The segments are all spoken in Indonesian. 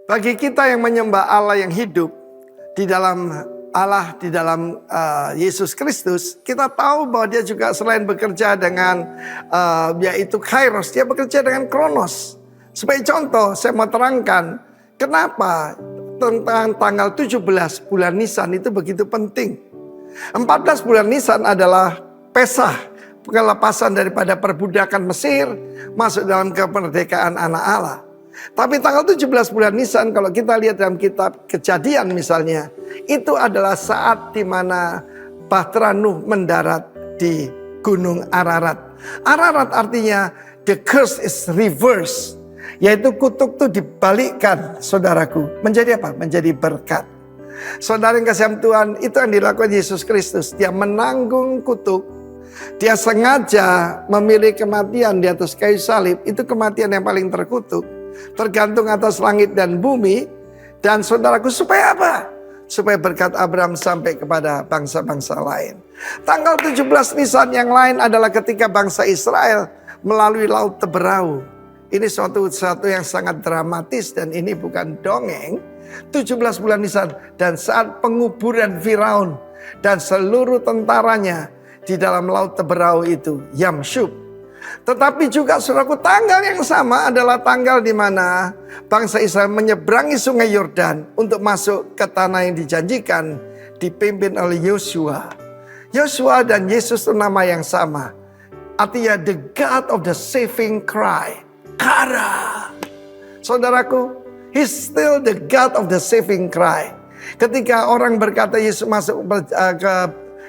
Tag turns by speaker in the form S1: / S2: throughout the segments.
S1: Bagi kita yang menyembah Allah yang hidup, di dalam Yesus Kristus, kita tahu bahwa dia juga selain bekerja dengan yaitu kairos, dia bekerja dengan kronos. Sebagai contoh, saya mau terangkan kenapa tentang tanggal 17 bulan Nisan itu begitu penting. 14 bulan Nisan adalah Pesah, pelepasan daripada perbudakan Mesir, masuk dalam kemerdekaan anak Allah. Tapi tanggal 17 bulan Nisan, kalau kita lihat dalam kitab Kejadian misalnya, itu adalah saat di mana Bahtera Nuh mendarat di Gunung Ararat. Ararat artinya the curse is reversed, yaitu kutuk itu dibalikkan, saudaraku. Menjadi apa? Menjadi berkat. Saudara yang kasih Tuhan, itu yang dilakukan Yesus Kristus. Dia menanggung kutuk. Dia sengaja memilih kematian di atas kayu salib. Itu kematian yang paling terkutuk, tergantung atas langit dan bumi. Dan saudaraku, supaya apa? Supaya berkat Abraham sampai kepada bangsa-bangsa lain. Tanggal 17 Nisan yang lain adalah ketika bangsa Israel melalui Laut Teberau. Ini suatu yang sangat dramatis dan ini bukan dongeng. 17 bulan Nisan dan saat penguburan Firaun dan seluruh tentaranya di dalam Laut Teberau itu, Yamsyub. Tetapi juga saudaraku, tanggal yang sama adalah tanggal di mana bangsa Israel menyeberangi sungai Yordan untuk masuk ke tanah yang dijanjikan, dipimpin oleh Yosua. Yosua dan Yesus itu nama yang sama. Artinya the God of the saving cry. Kara. Saudaraku, He's still the God of the saving cry. Ketika orang berkata Yesus masuk ke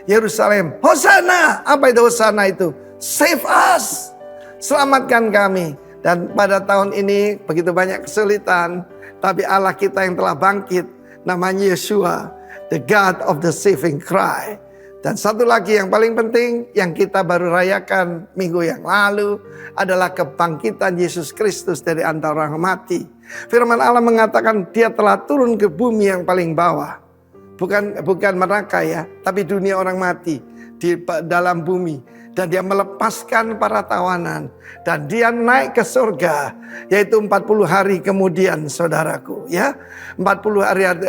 S1: Yerusalem, Hosana. Apa itu Hosana itu? Save us. Selamatkan kami. Dan pada tahun ini begitu banyak kesulitan, tapi Allah kita yang telah bangkit, namanya Yeshua, the God of the saving cry. Dan satu lagi yang paling penting yang kita baru rayakan minggu yang lalu adalah kebangkitan Yesus Kristus dari antara orang mati. Firman Allah mengatakan dia telah turun ke bumi yang paling bawah. Bukan neraka ya, tapi dunia orang mati di dalam bumi. Dan dia melepaskan para tawanan. Dan dia naik ke surga, yaitu 40 hari kemudian, saudaraku. Ya, 40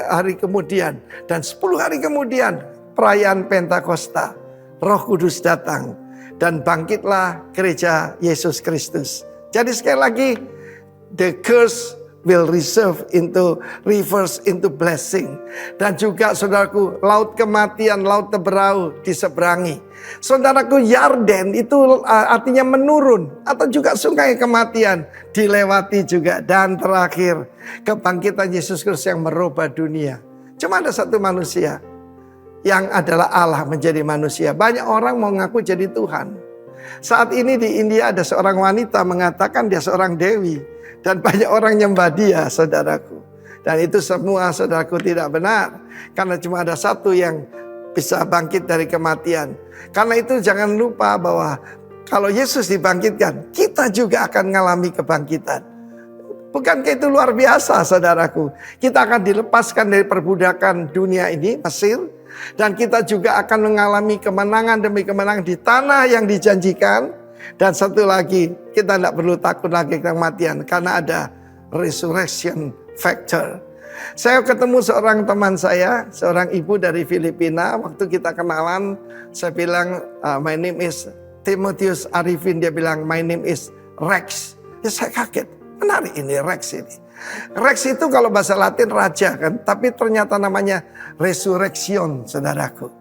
S1: hari kemudian. Dan 10 hari kemudian, perayaan Pentakosta, Roh Kudus datang dan bangkitlah gereja Yesus Kristus. Jadi sekali lagi, the curse will reverse into blessing. Dan juga saudaraku, laut kematian, Laut Teberau diseberangi. Saudaraku, Yarden itu artinya menurun, atau juga sungai kematian dilewati juga. Dan terakhir, kebangkitan Yesus Kristus yang merubah dunia. Cuma ada satu manusia yang adalah Allah menjadi manusia. Banyak orang mau ngaku jadi Tuhan. Saat ini di India ada seorang wanita mengatakan dia seorang dewi. Dan banyak orang nyembah dia, saudaraku. Dan itu semua, saudaraku, tidak benar. Karena cuma ada satu yang bisa bangkit dari kematian. Karena itu jangan lupa bahwa kalau Yesus dibangkitkan, kita juga akan mengalami kebangkitan. Bukankah itu luar biasa, saudaraku? Kita akan dilepaskan dari perbudakan dunia ini, Mesir. Dan kita juga akan mengalami kemenangan demi kemenangan di tanah yang dijanjikan. Dan satu lagi, kita tidak perlu takut lagi kematian karena ada resurrection factor. Saya ketemu seorang teman saya, seorang ibu dari Filipina. Waktu kita kenalan, saya bilang, my name is Timotheus Arifin. Dia bilang, my name is Rex. Ya saya kaget, menarik ini Rex ini. Rex itu kalau bahasa Latin raja kan, tapi ternyata namanya resurrection, saudaraku.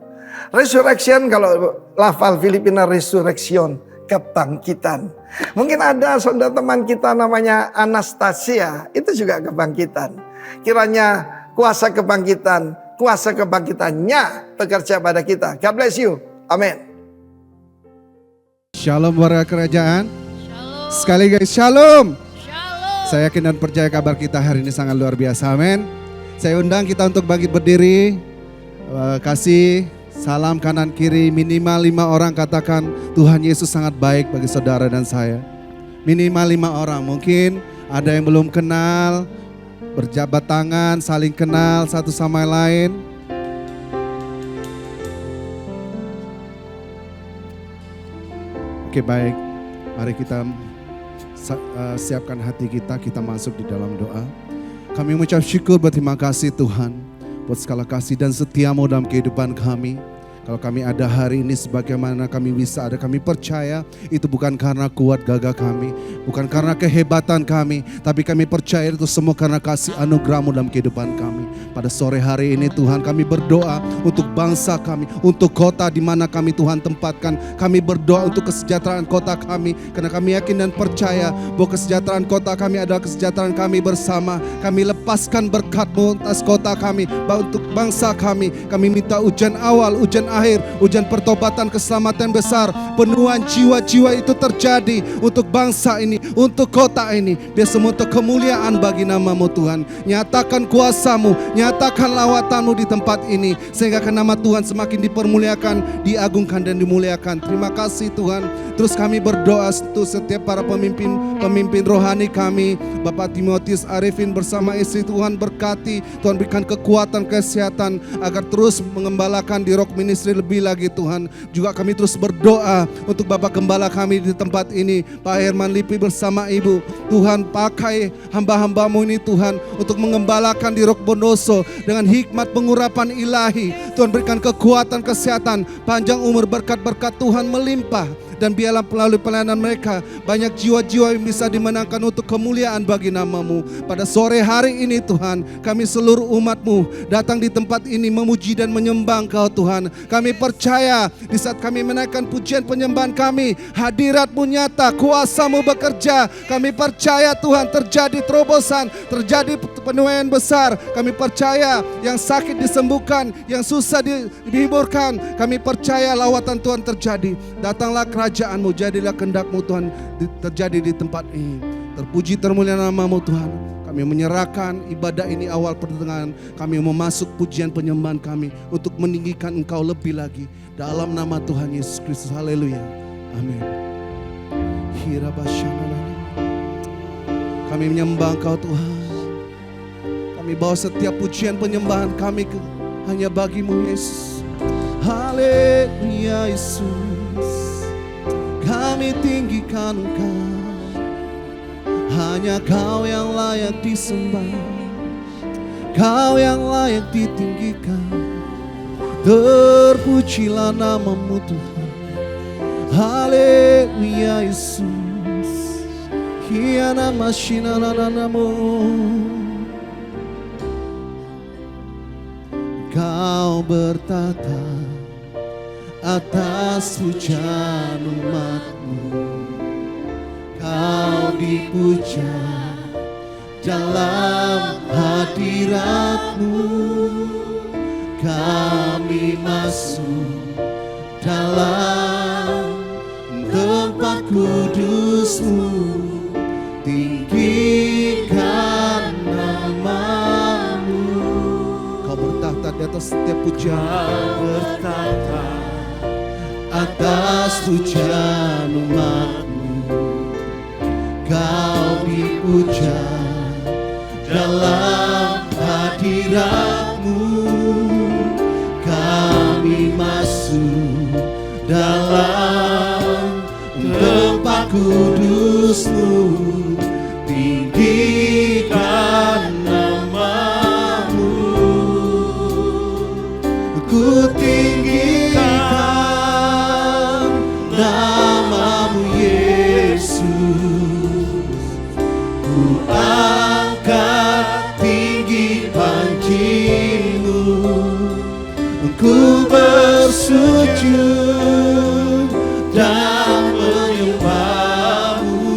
S1: Resurrection kalau lafal Filipina resurrection, kebangkitan. Mungkin ada saudara teman kita namanya Anastasia, itu juga kebangkitan. Kiranya kuasa kebangkitannya bekerja pada kita. God bless you. Amin.
S2: Shalom warga kerajaan.
S3: Shalom.
S2: Sekali guys, shalom.
S3: Shalom.
S2: Saya yakin dan percaya kabar kita hari ini sangat luar biasa. Amin. Saya undang kita untuk bangkit berdiri. Kasih salam kanan kiri, minimal 5 orang katakan Tuhan Yesus sangat baik bagi saudara dan saya. Minimal 5 orang, mungkin ada yang belum kenal, berjabat tangan, saling kenal satu sama lain. Oke baik, mari kita siapkan hati kita masuk di dalam doa. Kami mengucap syukur berterima kasih Tuhan buat segala kasih dan setiamu dalam kehidupan kami. Kalau kami ada hari ini sebagaimana kami bisa ada, kami percaya itu bukan karena kuat gagah kami, bukan karena kehebatan kami, tapi kami percaya itu semua karena kasih anugerah-Mu dalam kehidupan kami. Pada sore hari ini Tuhan, kami berdoa untuk bangsa kami, untuk kota di mana kami Tuhan tempatkan. Kami berdoa untuk kesejahteraan kota kami, karena kami yakin dan percaya bahwa kesejahteraan kota kami adalah kesejahteraan kami bersama. Kami lepaskan berkat-Mu atas kota kami, untuk bangsa kami. Kami minta hujan awal, hujan akhir, hujan pertobatan, keselamatan besar, penuhan jiwa-jiwa itu terjadi untuk bangsa ini, untuk kota ini. Biar semua untuk kemuliaan bagi nama-Mu Tuhan. Nyatakan kuasa-Mu, nyatakan lawatan-Mu di tempat ini, sehingga nama Tuhan semakin dipermuliakan, diagungkan dan dimuliakan. Terima kasih Tuhan. Terus kami berdoa untuk setiap para pemimpin rohani kami, Bapak Timotius Arifin bersama istri, Tuhan berkati, Tuhan berikan kekuatan, kesehatan agar terus mengembalakan di Rock Ministry lebih lagi Tuhan. Juga kami terus berdoa untuk Bapak Gembala kami di tempat ini, Pak Herman Lipi bersama Ibu. Tuhan pakai hamba-hamba-Mu ini Tuhan untuk mengembalakan di Rock Bondoso dengan hikmat pengurapan ilahi. Tuhan berikan kekuatan, kesehatan, panjang umur, berkat-berkat Tuhan melimpah. Dan biarlah melalui pelayanan mereka banyak jiwa-jiwa yang bisa dimenangkan untuk kemuliaan bagi nama-Mu. Pada sore hari ini Tuhan, kami seluruh umat-Mu datang di tempat ini memuji dan menyembah Engkau Tuhan. Kami percaya di saat kami menaikkan pujian penyembahan kami, hadirat-Mu nyata, kuasa-Mu bekerja. Kami percaya Tuhan terjadi terobosan, terjadi penuaian besar. Kami percaya yang sakit disembuhkan, yang susah dihiburkan. Kami percaya lawatan Tuhan terjadi. Datanglah kerajaan-Mu, jadilah kehendak-Mu Tuhan terjadi di tempat ini. Terpuji termulia nama-Mu Tuhan. Kami menyerahkan ibadah ini awal pertengahan. Kami memasuk pujian penyembahan kami untuk meninggikan Engkau lebih lagi. Dalam nama Tuhan Yesus Kristus. Haleluya. Amin. Kami menyembah Engkau Tuhan. Kami bawa setiap pujian penyembahan kami hanya bagi-Mu Yesus. Haleluya Yesus. Kami tinggikan Engkau, hanya Kau yang layak disembah, Kau yang layak ditinggikan. Terpujilah nama-Mu Tuhan. Haleluya Yesus. Hiana mashina nanamu. Kau bertata atas pujian umat-Mu, Kau dipuja dalam hadirat-Mu. Kami masuk dalam tempat kudus-Mu, tinggikan nama-Mu. Kau bertahta di atas setiap pujian, Kau bertahta atas pujian umat-Mu. Kau dipuja dalam hadirat-Mu. Kami masuk dalam tempat kudus-Mu, tinggikan nama-Mu. Ku tinggikan nama-Mu Yesus. Ku angkat tinggi panji-Mu. Ku bersujud dan menyembah-Mu,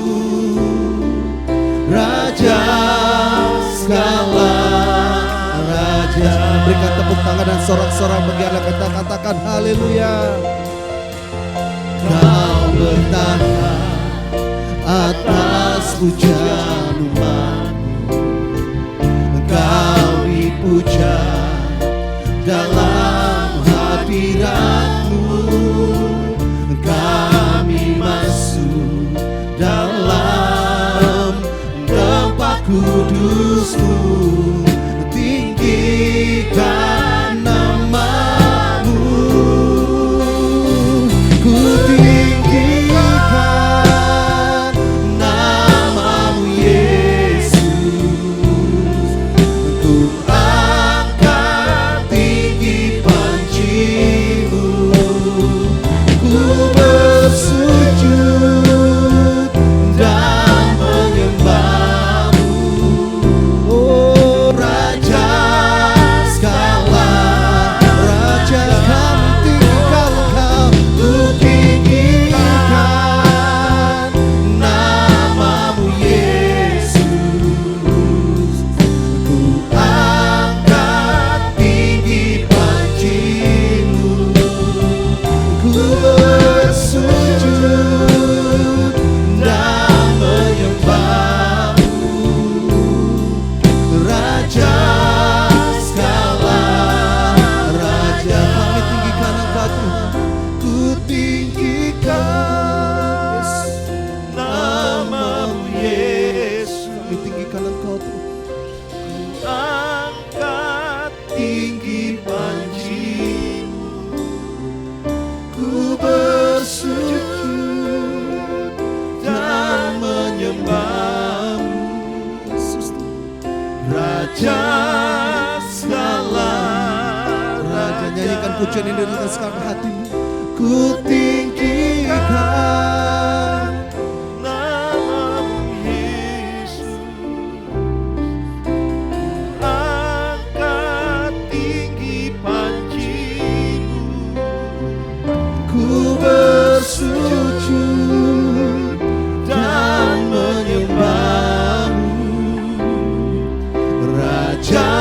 S2: Raja segala raja. Berikan tepuk tangan dan sorak-sorak bagi anak kita, katakan haleluya. Kau bertahta atas pujian umat-Mu. Kau dipuja dalam hadirat-Mu. Kami masuk dalam tempat kudus-Mu, tinggikan nama-Mu. Ku tinggikan nama-Mu Yesus.
S3: Raja segala
S2: Raja, nyanyikan pujian ini dengan segenap hatimu. Ku tinggikan
S3: namamu Yesus, angkat tinggi pancimu,
S2: ku bersujud dan menyembahmu. Raja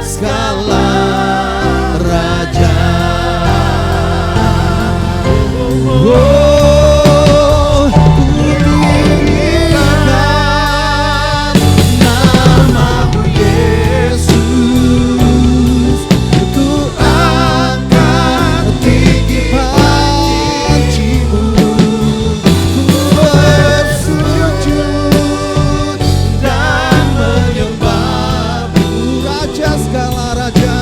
S2: segala raja. Oh, ku tinggikan namamu Yesus, ku angkat tinggi pancimu, ku bersujud dan menyembahmu. Raja segala raja.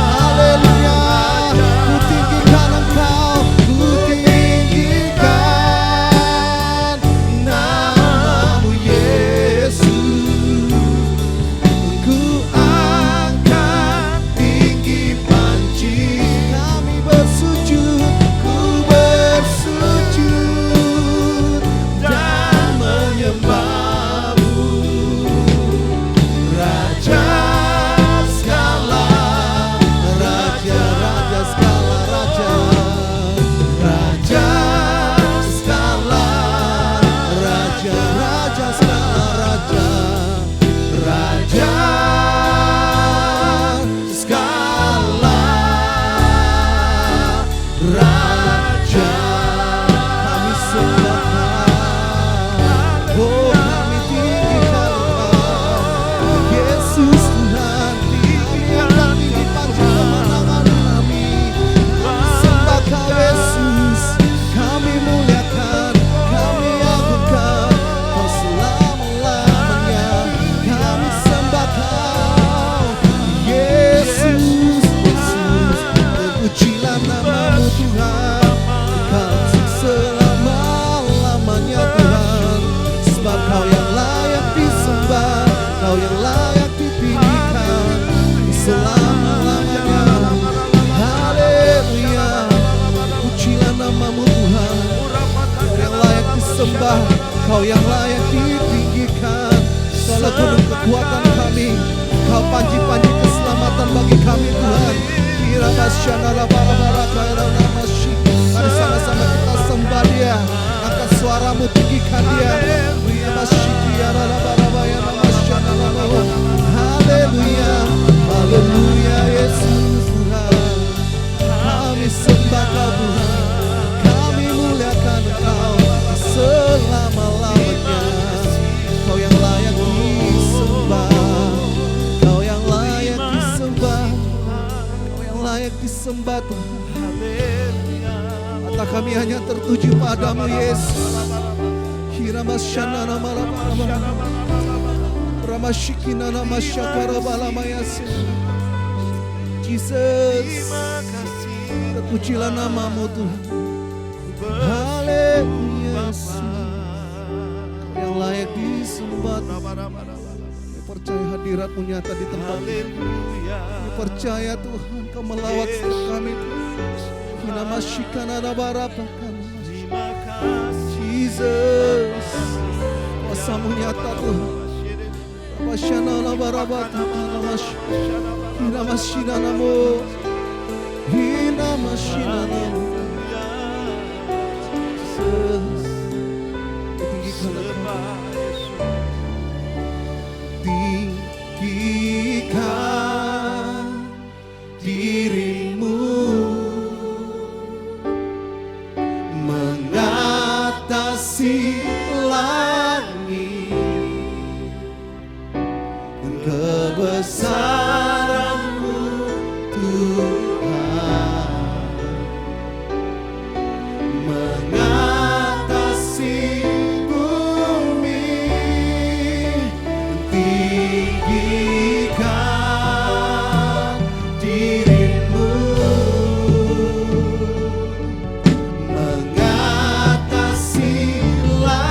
S2: Haleluya, ku tinggikan Engkau, ku tinggikan namamu Yesus, ku angkat tinggi panci. Kami bersujud, ku bersujud dan menyembahmu. Raja segala raja, raja segala raja, raja segala raja, raja segala raja, raja segala raja. Kami sembah, oh kami tinggikan Engkau, Yesus Tuhan. Kami akan tinggi panci kemenangan kami. Sembah Kau Yesus, kami muliakan, kami agungkan Kau selama-lamanya. Kami sembah Kau, Yesus, Yesus. Terpujilah namamu Tuhan, Kau selama-lamanya Tuhan. Sebab Kau yang layak disembah, Kau yang layak ditinggikan selama-lamanya. Haleluya, pujilah namamu Tuhan. Kau yang layak disembah, Kau yang layak ditinggikan. Kaulah gunung kekuatan kami, Kau panji-panji keselamatan bagi kami Tuhan. Kira basyana rabara kaira namashi. Mari sama-sama kita sembah Dia, angkat suaramu, tinggikan Dia. Kira basyiki rabara ya namasyana namahu. Haleluya, haleluya Yesus Tuhan. Kami sembah Kau Tuhan, kami muliakan Engkau selama-lamanya. Kau yang layak disembah, Kau yang layak disembah, Kau yang layak disembah Tuhan. Mata kami hanya tertuju padamu Yesus. Hiramasyana namalabara, Ramashikina namasyakara balamayasi. Jesus, terpujilah namamu Tuhan. Haleluya Yesus, Kau yang layak disembah. Kami percaya hadirat-Mu nyata di tempat ini. Kami percaya Tuhan Kau melawat setiap kami. Hinamashikana nabarapakan. Jesus, kuasa-Mu nyata Tuhan. Rabasyana nabarabata namash. Hinamashina namo. Hinamashina namo. Jesus, tinggikan tinggikan dirimu mengatasi langit, kebesaran-Mu Tuhan mengatasi bumi. Tinggikan dirimu mengatasi langit.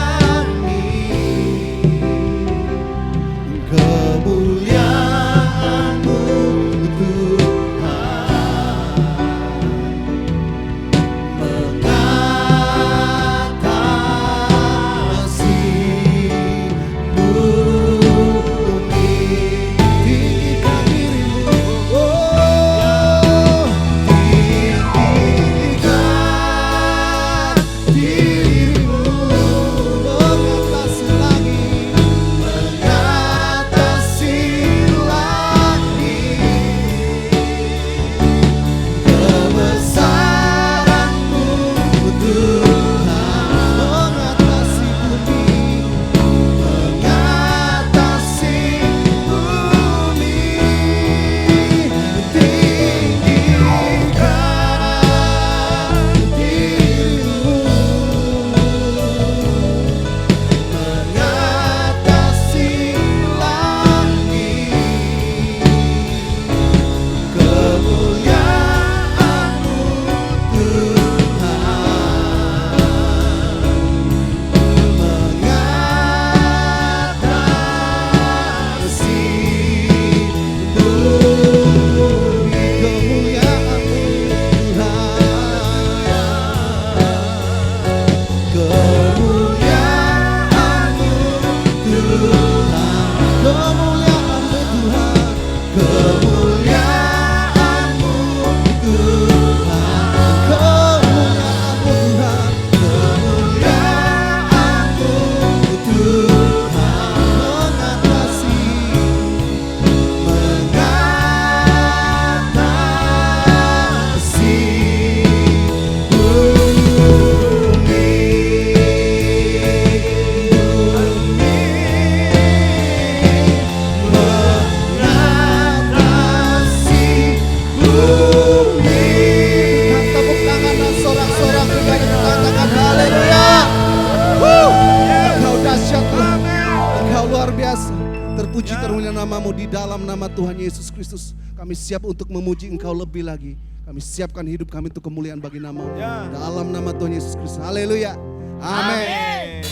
S2: Puji terpujilah namamu di dalam nama Tuhan Yesus Kristus. Kami siap untuk memuji Engkau lebih lagi. Kami siapkan hidup kami untuk kemuliaan bagi namamu. Dalam nama Tuhan Yesus Kristus. Haleluya. Amin.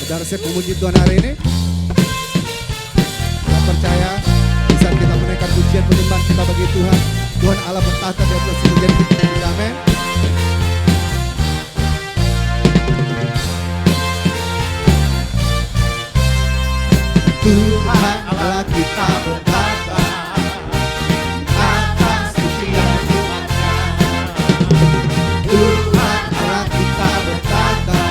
S2: Saudara siap memuji Tuhan hari ini? Kita percaya bisa kita menaikkan pujian penyembahan kita bagi Tuhan. Tuhan Allah bertahta di atas segala kita. Amin. Tuhan Allah kita berkata atas pujian umatnya. Tuhan Allah kita berkata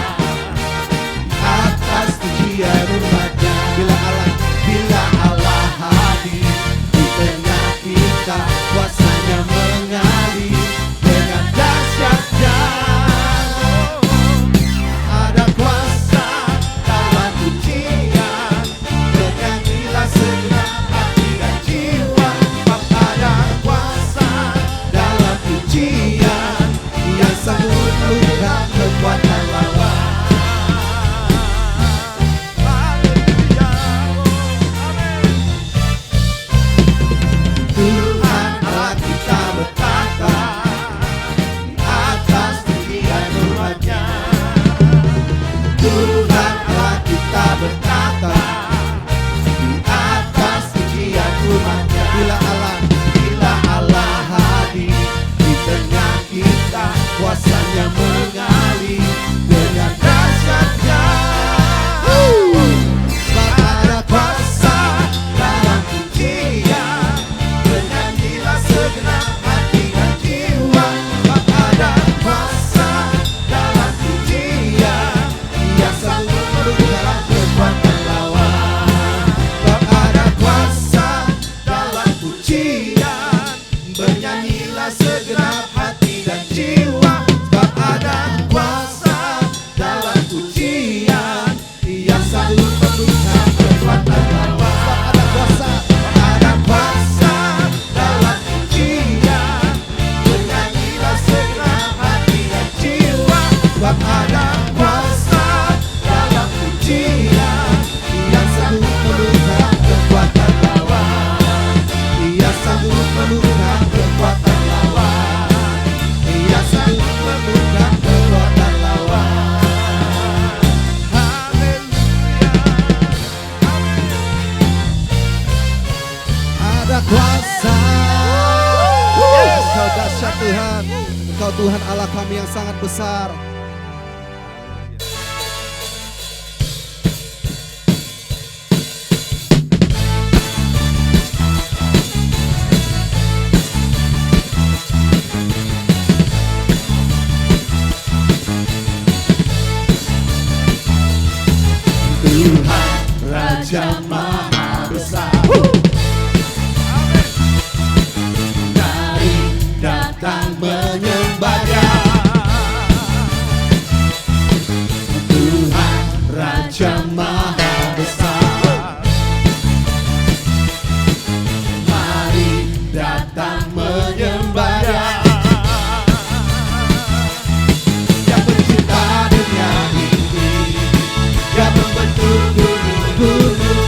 S2: atas pujian umatnya. Bila Allah hadir di tengah kita, kuasanya mengalir dengan dahsyatnya. Ada kuasa dalam pujian, bernyanyilah segenap hati dan jiwa. Ada kuasa dalam pujian yang sanggup mengubah kekuatan lawan. Tuhan Allah kita berkata atas pujian umatnya. Tuhan Allah kita berkata di atas pujian umatnya. Bila Allah hadir di tengah kita, kuasanya mengalir dengan dahsyatnya. Sebab ada kuasa dalam pujian, bernyanyilah segenap hati dan jiwa. Sebab ada kuasa dalam pujian yang sanggup merubah kekuatan lawan. Sebab ada kuasa dalam pujian, bernyanyilah segenap hati dan jiwa. Sebab ada kuasa dalam pujian yang sanggup merubah kekuatan lawan. Sebab ada kuasa dalam pujian, bernyanyilah segenap hati dan jiwa. Sebab ada kuasa dalam pujian yang sanggup merubah kekuatan lawan. Ia sanggup merubah kekuatan lawan. Ia sanggup merubah kekuatan lawan. Ada kuasa. Engkau dahsyat Tuhan. Engkau Tuhan Allah kami yang sangat besar. Tuhan Raja Maha Besar. Mari datang menyembah Dia. Tuhan Raja Maha Besar. Mari datang menyembah Dia. Yang pencipta dunia ini, yang membentuk gunung-gunung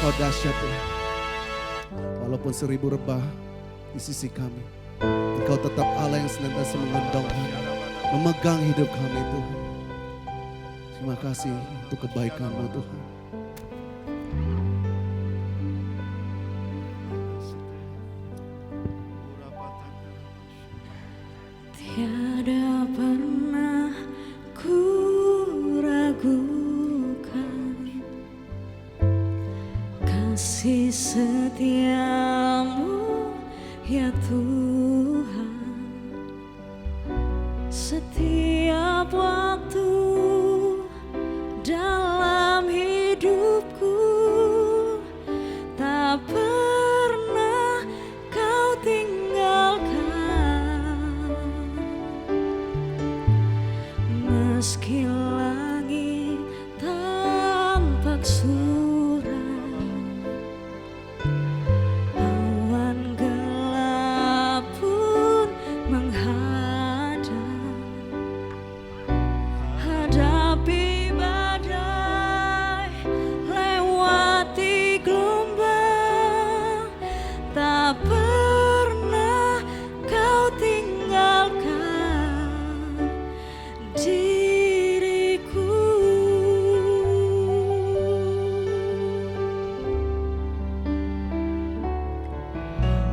S2: Engkau dahsyat Tuhan. Walaupun 1000 rebah di sisi kami, Engkau tetap Allah yang senantiasa menggendong kami, memegang hidup kami Tuhan. Terima kasih untuk kebaikan-Mu Tuhan.
S4: Tiada pernah ku ragukan kasih setiamu ya Tuhan. Setiap waktu dalam hidupku tak pernah kau tinggalkan. Meski langit tampak suram, awan gelap pun menghadap. Hadapi badai, lewati gelombang, tak pernah kau tinggalkan diriku.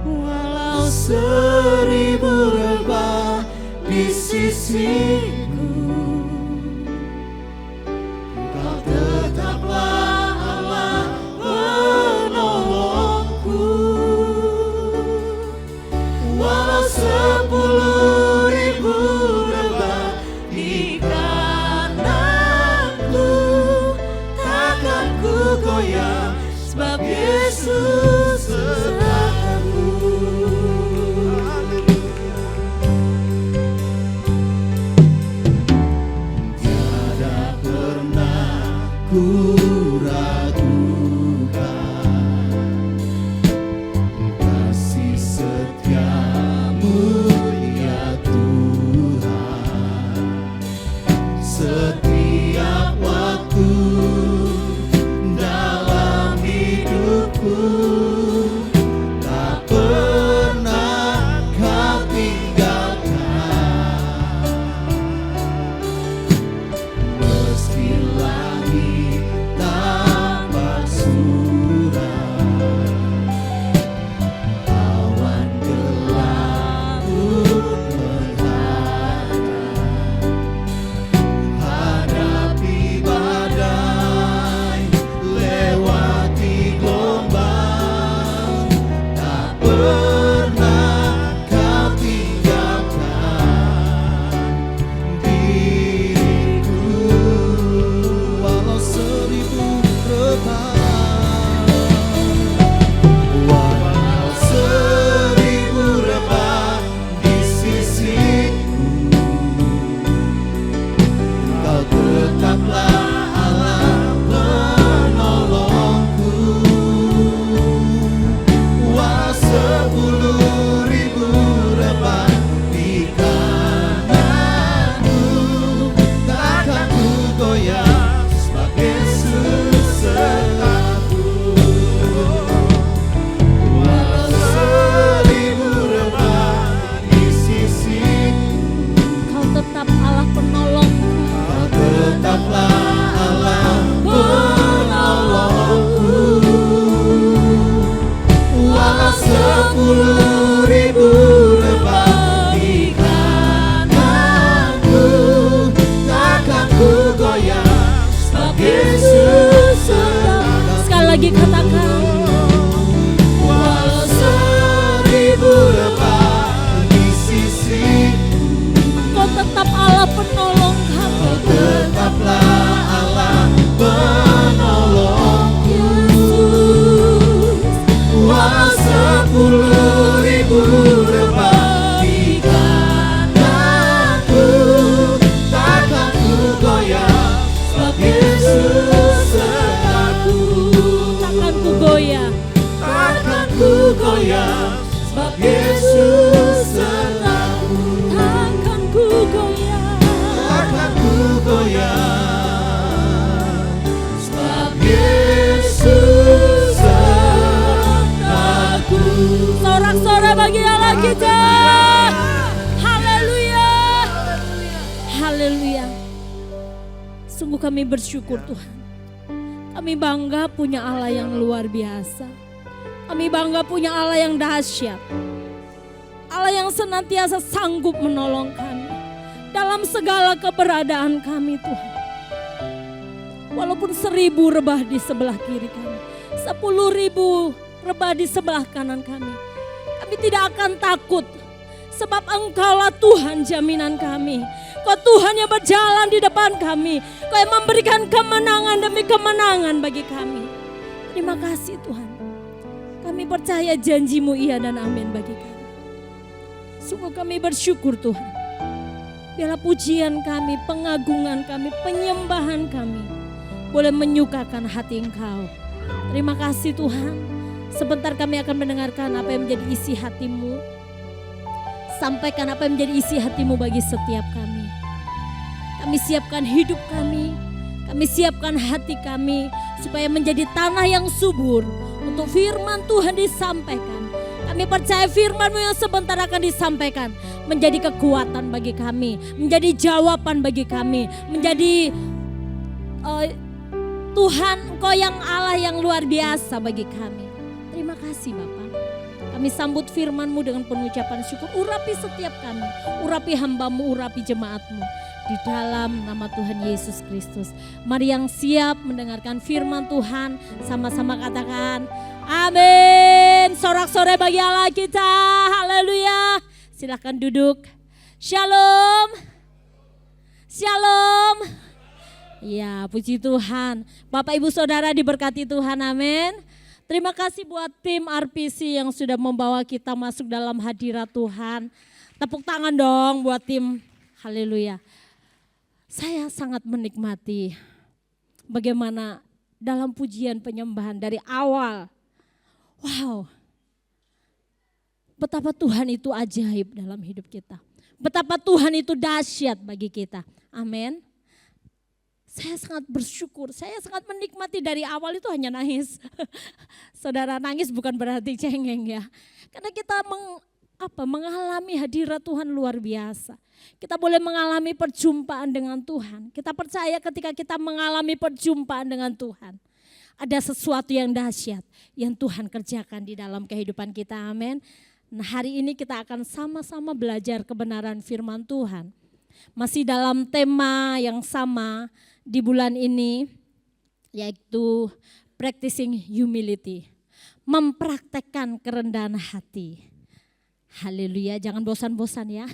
S4: Walau 1000 rebah di sisiku, Kau tetaplah Allah penolongku. Walau 10.000 rebah di kananku, takkan ku goyah, sebab Yesus sertaku. Tiada pernah ku ragukan kasih setiamu ya Tuhan. Setiap waktu dalam hidupku tak pernah kau tinggalkan. Meski langit tampak suram, awan gelap pun menghadap. Hadapi badai, lewati gelombang, tak pernah kau tinggalkan diriku. Walau 1000 rebah, walau 1000 rebah di sisiku, Kau tetaplah Allah penolongku. Walau 10.000 rebah di kananku, takkan ku goyah, sebab Yesus sertaku. Walau 1000 rebah di sisiku, Kau tetap Allah penolongku.
S2: Kau tetaplah Allah penolongku. Walau 10.000 rebah di kananku, takkan ku goyah, sebab Yesus sertaku.
S4: Sekali lagi katakan,
S2: Walau 1000 rebah di sisiku,
S4: Kau tetap Allah penolong kami.
S2: tetaplah Allah penolongku. Walau 10.000 rebah di kananku, takkan ku goyah, sebab Yesus sertaku.
S4: Takkan ku bagi Allah kita. Haleluya. Haleluya. Sungguh kami bersyukur Tuhan. Kami bangga punya Allah yang luar biasa. Kami bangga punya Allah yang dahsyat. Allah yang senantiasa sanggup menolong kami dalam segala keberadaan kami Tuhan. Walaupun 1000 rebah di sebelah kiri kami, 10.000 rebah di sebelah kanan kami, kami tidak akan takut. Sebab Engkaulah Tuhan jaminan kami. Kau Tuhan yang berjalan di depan kami. Kau yang memberikan kemenangan demi kemenangan bagi kami. Terima kasih Tuhan. Kami percaya janji-Mu iya dan amin bagi kami. Sungguh kami bersyukur Tuhan. Biarlah pujian kami, pengagungan kami, penyembahan kami boleh menyukakan hati Engkau. Terima kasih Tuhan. Sebentar kami akan mendengarkan apa yang menjadi isi hati-Mu. Sampaikan apa yang menjadi isi hati-Mu bagi setiap kami. Kami siapkan hidup kami. Kami siapkan hati kami supaya menjadi tanah yang subur untuk firman Tuhan disampaikan. Kami percaya firman-Mu yang sebentar akan disampaikan menjadi kekuatan bagi kami, menjadi jawaban bagi kami, menjadi Tuhan Engkau yang Allah yang luar biasa bagi kami. Terima kasih Bapak. Kami sambut firman-Mu dengan pengucapan syukur. Urapi setiap kami, urapi hamba-Mu, urapi jemaat-Mu. Di dalam nama Tuhan Yesus Kristus. Mari yang siap mendengarkan firman Tuhan, sama-sama katakan amin. Sorak-sorai bagi Allah kita. Haleluya. Silakan duduk. Shalom. Shalom. Ya, puji Tuhan. Bapak Ibu Saudara diberkati Tuhan, amin. Terima kasih buat tim RPC yang sudah membawa kita masuk dalam hadirat Tuhan. Tepuk tangan dong buat tim. Haleluya. Saya sangat menikmati bagaimana dalam pujian penyembahan dari awal. Wow. Betapa Tuhan itu ajaib dalam hidup kita. Betapa Tuhan itu dahsyat bagi kita. Amin. Saya sangat bersyukur, saya sangat menikmati dari awal itu hanya nangis. Saudara, nangis bukan berarti cengeng ya. Karena kita mengalami hadirat Tuhan luar biasa. Kita boleh mengalami perjumpaan dengan Tuhan. Kita percaya ketika kita mengalami perjumpaan dengan Tuhan, ada sesuatu yang dahsyat yang Tuhan kerjakan di dalam kehidupan kita. Amin. Nah, hari ini kita akan sama-sama belajar kebenaran firman Tuhan. Masih dalam tema yang sama di bulan ini, yaitu practicing humility. Mempraktekkan kerendahan hati. Haleluya, jangan bosan-bosan ya.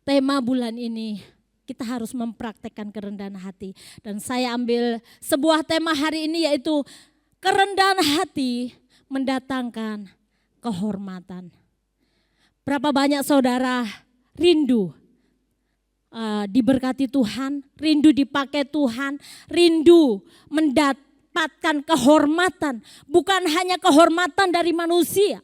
S4: Tema bulan ini kita harus mempraktekkan kerendahan hati. Dan saya ambil sebuah tema hari ini yaitu kerendahan hati mendatangkan kehormatan. Berapa banyak saudara rindu diberkati Tuhan, rindu dipakai Tuhan, rindu mendapatkan kehormatan. Bukan hanya kehormatan dari manusia,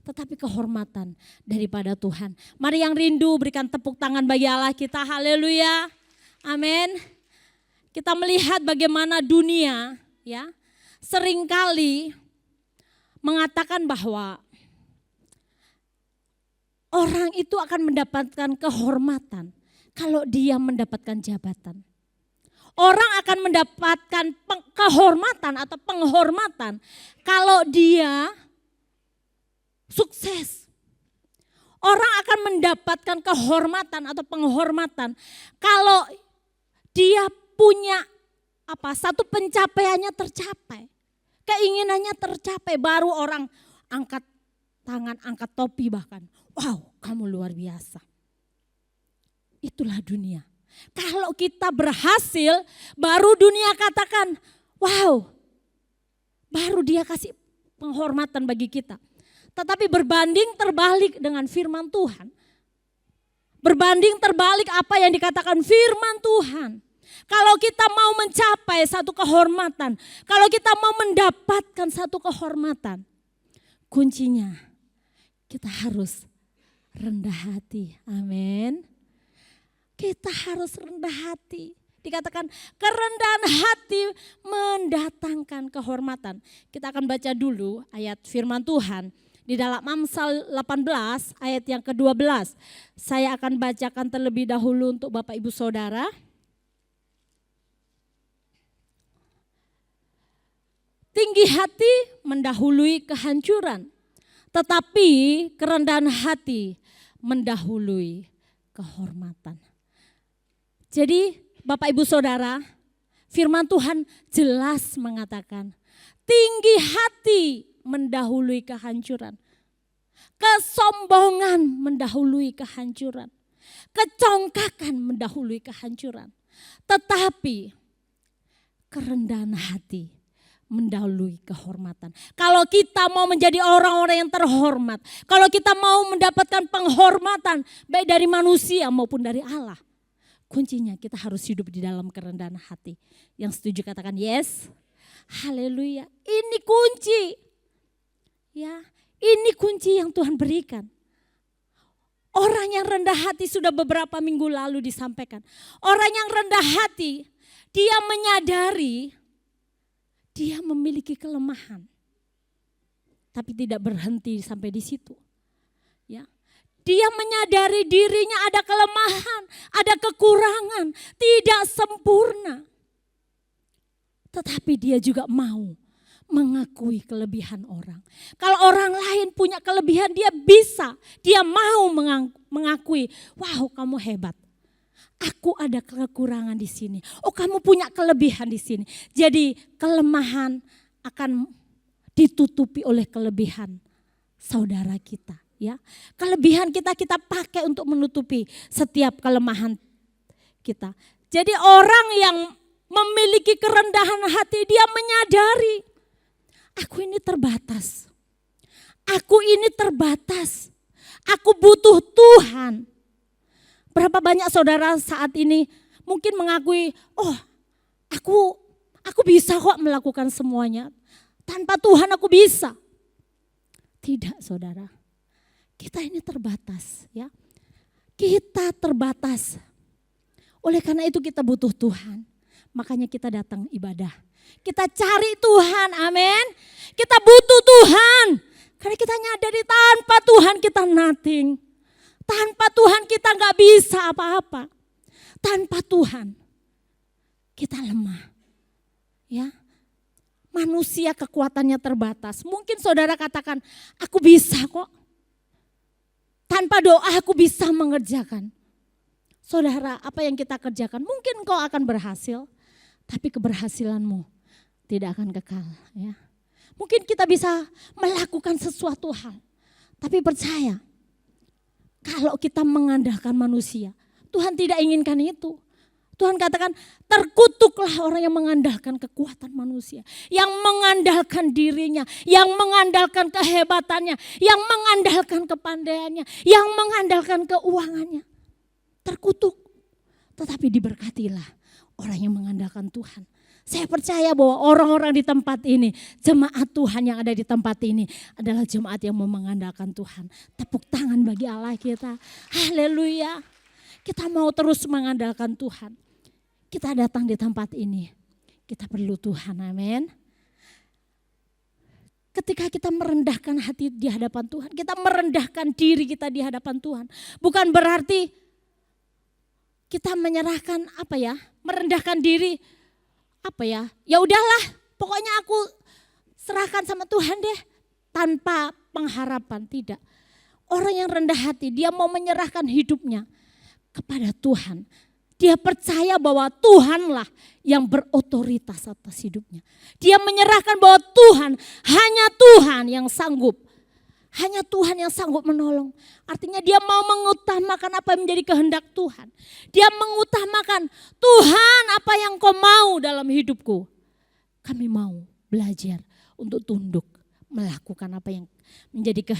S4: tetapi kehormatan daripada Tuhan. Mari yang rindu berikan tepuk tangan bagi Allah kita. Haleluya. Amin. Kita melihat bagaimana dunia ya seringkali mengatakan bahwa orang itu akan mendapatkan kehormatan kalau dia mendapatkan jabatan. Orang akan mendapatkan kehormatan atau penghormatan kalau dia sukses. Orang akan mendapatkan kehormatan atau penghormatan kalau dia punya satu pencapaiannya tercapai. Keinginannya tercapai, baru orang angkat tangan, angkat topi bahkan. Wow, kamu luar biasa. Itulah dunia. Kalau kita berhasil, baru dunia katakan, wow, baru dia kasih penghormatan bagi kita. Tetapi berbanding terbalik dengan firman Tuhan. Berbanding terbalik apa yang dikatakan firman Tuhan. Kalau kita mau mencapai satu kehormatan, kalau kita mau mendapatkan satu kehormatan, kuncinya kita harus rendah hati. Amin. Kita harus rendah hati. Dikatakan kerendahan hati mendatangkan kehormatan. Kita akan baca dulu ayat firman Tuhan Di dalam Amsal 18 ayat yang ke-12. Saya akan bacakan terlebih dahulu untuk Bapak Ibu Saudara. Tinggi hati mendahului kehancuran, tetapi kerendahan hati mendahului kehormatan. Jadi Bapak Ibu Saudara, firman Tuhan jelas mengatakan, tinggi hati mendahului kehancuran. Kesombongan mendahului kehancuran. Kecongkakan mendahului kehancuran. Tetapi kerendahan hati mendahului kehormatan. Kalau kita mau menjadi orang-orang yang terhormat, kalau kita mau mendapatkan penghormatan baik dari manusia maupun dari Allah, kuncinya kita harus hidup di dalam kerendahan hati. Yang setuju katakan yes. Haleluya. Ini kunci. Ya, ini kunci yang Tuhan berikan. Orang yang rendah hati sudah beberapa minggu lalu disampaikan. Orang yang rendah hati, dia menyadari dia memiliki kelemahan. Tapi tidak berhenti sampai di situ. Ya. Dia menyadari dirinya ada kelemahan, ada kekurangan, tidak sempurna. Tetapi dia juga mau mengakui kelebihan orang. Kalau orang lain punya kelebihan, dia bisa, dia mau mengakui, wow kamu hebat. Aku ada kekurangan di sini. Oh kamu punya kelebihan di sini. Jadi kelemahan akan ditutupi oleh kelebihan saudara kita. Ya, kelebihan kita pakai untuk menutupi setiap kelemahan kita. Jadi orang yang memiliki kerendahan hati, dia menyadari, aku ini terbatas. Aku ini terbatas. Aku butuh Tuhan. Berapa banyak saudara saat ini mungkin mengakui, oh aku bisa kok melakukan semuanya. Tanpa Tuhan aku bisa. Tidak saudara, kita ini terbatas ya. Kita terbatas. Oleh karena itu kita butuh Tuhan. Makanya kita datang ibadah. Kita cari Tuhan, amin. Kita butuh Tuhan. Karena kita nyadari tanpa Tuhan kita nothing. Tanpa Tuhan kita gak bisa apa-apa. Tanpa Tuhan kita lemah. Ya, manusia kekuatannya terbatas. Mungkin saudara katakan, aku bisa kok. Tanpa doa aku bisa mengerjakan. Saudara, apa yang kita kerjakan mungkin kau akan berhasil. Tapi keberhasilanmu tidak akan kekal. Ya. Mungkin kita bisa melakukan sesuatu hal. Tapi percaya, kalau kita mengandalkan manusia, Tuhan tidak inginkan itu. Tuhan katakan, terkutuklah orang yang mengandalkan kekuatan manusia. Yang mengandalkan dirinya, yang mengandalkan kehebatannya, yang mengandalkan kepandaiannya, yang mengandalkan keuangannya. Terkutuk, tetapi diberkatilah orang yang mengandalkan Tuhan. Saya percaya bahwa orang-orang di tempat ini, jemaat Tuhan yang ada di tempat ini adalah jemaat yang mau mengandalkan Tuhan. Tepuk tangan bagi Allah kita. Haleluya. Kita mau terus mengandalkan Tuhan. Kita datang di tempat ini, kita perlu Tuhan, amin. Ketika kita merendahkan hati di hadapan Tuhan, kita merendahkan diri kita di hadapan Tuhan. Bukan berarti kita menyerahkan merendahkan diri, ya udahlah, pokoknya aku serahkan sama Tuhan deh, tanpa pengharapan, tidak. Orang yang rendah hati, dia mau menyerahkan hidupnya kepada Tuhan. Dia percaya bahwa Tuhanlah yang berotoritas atas hidupnya. Dia menyerahkan bahwa Tuhan, hanya Tuhan yang sanggup. Hanya Tuhan yang sanggup menolong. Artinya dia mau mengutamakan apa yang menjadi kehendak Tuhan. Dia mengutamakan, Tuhan apa yang kau mau dalam hidupku. Kami mau belajar untuk tunduk, melakukan apa yang menjadi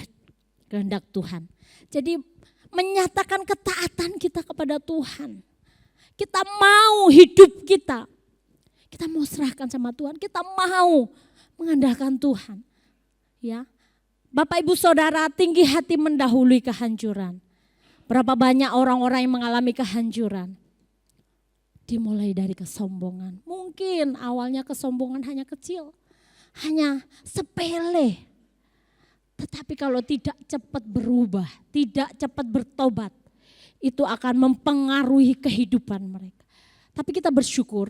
S4: kehendak Tuhan. Jadi menyatakan ketaatan kita kepada Tuhan. Kita mau hidup kita mau serahkan sama Tuhan. Kita mau mengandalkan Tuhan. Ya. Bapak Ibu Saudara, tinggi hati mendahului kehancuran. Berapa banyak orang-orang yang mengalami kehancuran? Dimulai dari kesombongan. Mungkin awalnya kesombongan hanya kecil, hanya sepele. Tetapi kalau tidak cepat berubah, tidak cepat bertobat, itu akan mempengaruhi kehidupan mereka. Tapi kita bersyukur,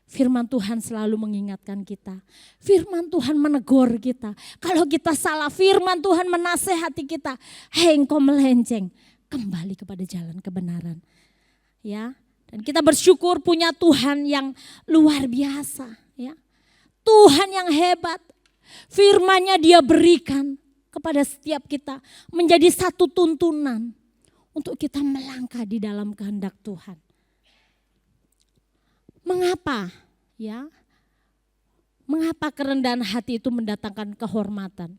S4: firman Tuhan selalu mengingatkan kita. Firman Tuhan menegur kita. Kalau kita salah, firman Tuhan menasehati kita. Hei engkau melenceng, kembali kepada jalan kebenaran. Ya, dan kita bersyukur punya Tuhan yang luar biasa. Ya, Tuhan yang hebat. Firman-Nya Dia berikan kepada setiap kita menjadi satu tuntunan untuk kita melangkah di dalam kehendak Tuhan. Mengapa? Ya. Mengapa kerendahan hati itu mendatangkan kehormatan?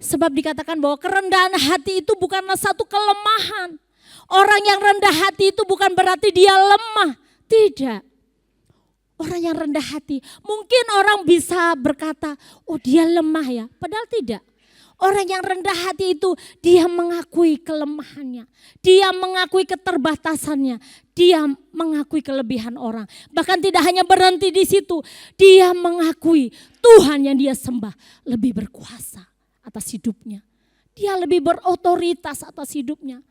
S4: Sebab dikatakan bahwa kerendahan hati itu bukanlah satu kelemahan. Orang yang rendah hati itu bukan berarti dia lemah. Tidak. Orang yang rendah hati, mungkin orang bisa berkata, oh dia lemah ya. Padahal tidak. Orang yang rendah hati itu dia mengakui kelemahannya. Dia mengakui keterbatasannya. Dia mengakui kelebihan orang. Bahkan tidak hanya berhenti di situ. Dia mengakui Tuhan yang dia sembah lebih berkuasa atas hidupnya. Dia lebih berotoritas atas hidupnya.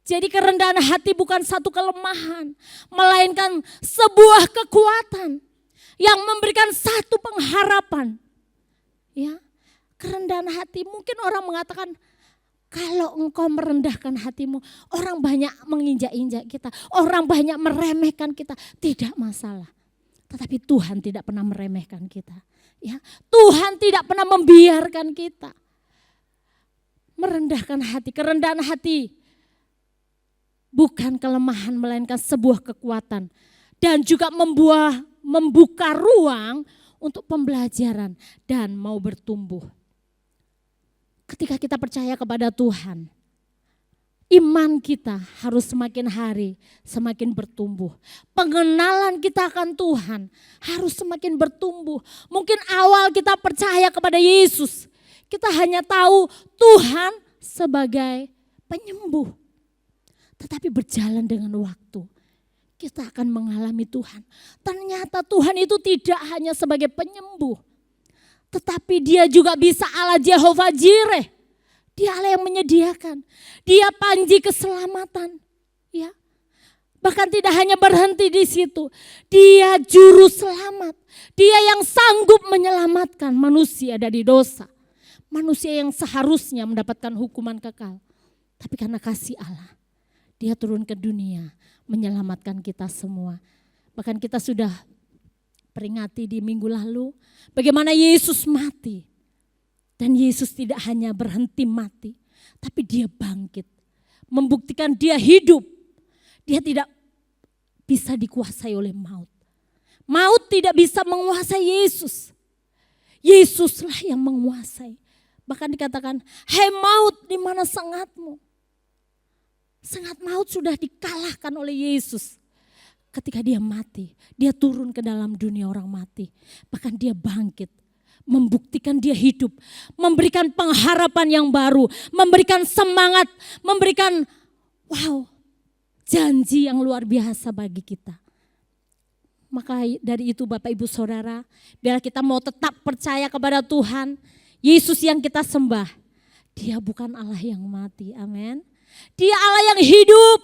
S4: Jadi kerendahan hati bukan satu kelemahan, melainkan sebuah kekuatan yang memberikan satu pengharapan. Ya, kerendahan hati, mungkin orang mengatakan kalau engkau merendahkan hatimu, orang banyak menginjak-injak kita, orang banyak meremehkan kita, tidak masalah. Tetapi Tuhan tidak pernah meremehkan kita. Ya, Tuhan tidak pernah membiarkan kita merendahkan hati. Kerendahan hati bukan kelemahan melainkan sebuah kekuatan. Dan juga membuka ruang untuk pembelajaran dan mau bertumbuh. Ketika kita percaya kepada Tuhan, iman kita harus semakin hari semakin bertumbuh. Pengenalan kita akan Tuhan harus semakin bertumbuh. Mungkin awal kita percaya kepada Yesus, kita hanya tahu Tuhan sebagai penyembuh. Tetapi berjalan dengan waktu, kita akan mengalami Tuhan. Ternyata Tuhan itu tidak hanya sebagai penyembuh, tetapi Dia juga bisa Allah Jehovah Jireh. Dia Allah yang menyediakan. Dia panji keselamatan. Ya. Bahkan tidak hanya berhenti di situ. Dia juru selamat. Dia yang sanggup menyelamatkan manusia dari dosa. Manusia yang seharusnya mendapatkan hukuman kekal. Tapi karena kasih Allah, Dia turun ke dunia menyelamatkan kita semua. Bahkan kita sudah peringati di minggu lalu bagaimana Yesus mati. Dan Yesus tidak hanya berhenti mati, tapi Dia bangkit. Membuktikan Dia hidup. Dia tidak bisa dikuasai oleh maut. Maut tidak bisa menguasai Yesus. Yesuslah yang menguasai. Bahkan dikatakan, hei maut, di mana sengatmu? Sengat maut sudah dikalahkan oleh Yesus. Ketika Dia mati, Dia turun ke dalam dunia orang mati. Bahkan Dia bangkit, membuktikan Dia hidup, memberikan pengharapan yang baru, memberikan semangat, memberikan janji yang luar biasa bagi kita. Maka dari itu Bapak Ibu Saudara, biar kita mau tetap percaya kepada Tuhan, Yesus yang kita sembah, Dia bukan Allah yang mati, amin. Dia Allah yang hidup.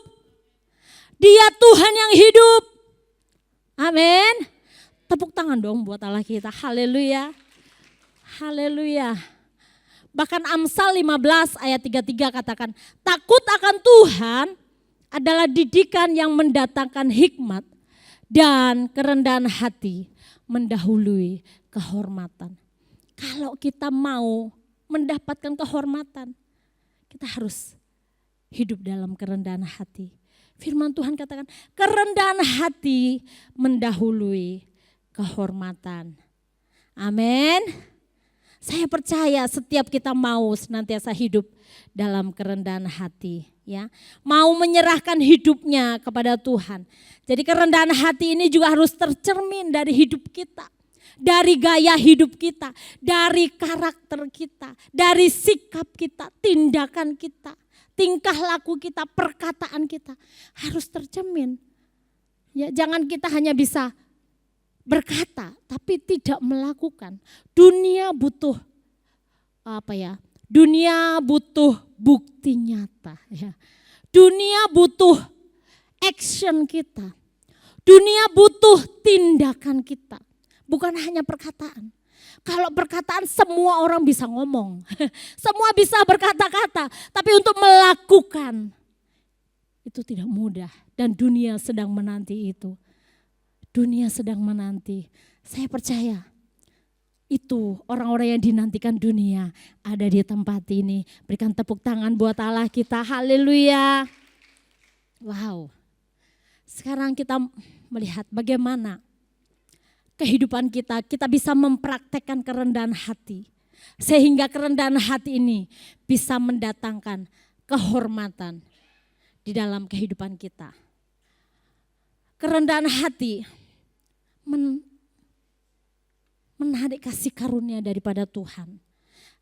S4: Dia Tuhan yang hidup. Amin. Tepuk tangan dong buat Allah kita. Haleluya. Haleluya. Bahkan Amsal 15 ayat 33 katakan, takut akan Tuhan adalah didikan yang mendatangkan hikmat dan kerendahan hati mendahului kehormatan. Kalau kita mau mendapatkan kehormatan, kita harus hidup dalam kerendahan hati. Firman Tuhan katakan, kerendahan hati mendahului kehormatan. Amin. Saya percaya setiap kita mau senantiasa hidup dalam kerendahan hati, ya. Mau menyerahkan hidupnya kepada Tuhan. Jadi kerendahan hati ini juga harus tercermin dari hidup kita, dari gaya hidup kita, dari karakter kita, dari sikap kita, tindakan kita. Tingkah laku kita, perkataan kita harus tercermin. Ya, jangan kita hanya bisa berkata tapi tidak melakukan. Dunia butuh dunia butuh bukti nyata ya. Dunia butuh action kita. Dunia butuh tindakan kita. Bukan hanya perkataan. Kalau perkataan semua orang bisa ngomong. Semua bisa berkata-kata. Tapi untuk melakukan itu tidak mudah. Dan dunia sedang menanti itu. Dunia sedang menanti. Saya percaya itu orang-orang yang dinantikan dunia ada di tempat ini. Berikan tepuk tangan buat Allah kita. Haleluya. Wow. Sekarang kita melihat bagaimana kehidupan kita bisa mempraktekkan kerendahan hati. Sehingga kerendahan hati ini bisa mendatangkan kehormatan di dalam kehidupan kita. Kerendahan hati menarik kasih karunia daripada Tuhan.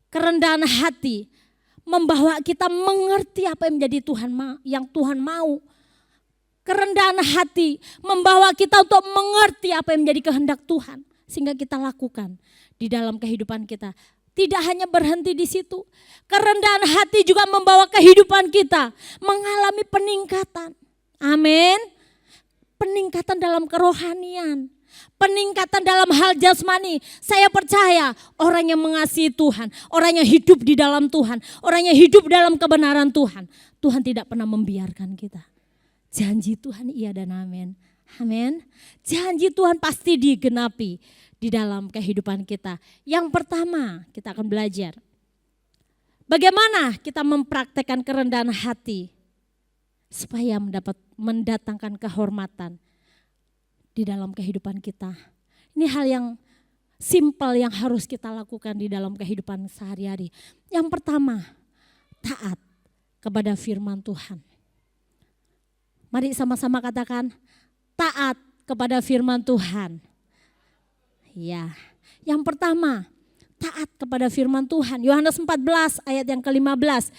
S4: Kerendahan hati membawa kita mengerti apa yang menjadi yang Tuhan mau. Kerendahan hati membawa kita untuk mengerti apa yang menjadi kehendak Tuhan. Sehingga kita lakukan di dalam kehidupan kita. Tidak hanya berhenti di situ. Kerendahan hati juga membawa kehidupan kita mengalami peningkatan. Amin. Peningkatan dalam kerohanian. Peningkatan dalam hal jasmani. Saya percaya orang yang mengasihi Tuhan. Orang yang hidup di dalam Tuhan. Orang yang hidup dalam kebenaran Tuhan. Tuhan tidak pernah membiarkan kita. Janji Tuhan iya dan amin. Amin. Janji Tuhan pasti digenapi di dalam kehidupan kita. Yang pertama kita akan belajar. Bagaimana kita mempraktekkan kerendahan hati. Supaya mendatangkan kehormatan di dalam kehidupan kita. Ini hal yang simpel yang harus kita lakukan di dalam kehidupan sehari-hari. Yang pertama, taat kepada firman Tuhan. Mari sama-sama katakan, taat kepada firman Tuhan. Ya, yang pertama, taat kepada firman Tuhan. Yohanes 14 ayat yang ke-15.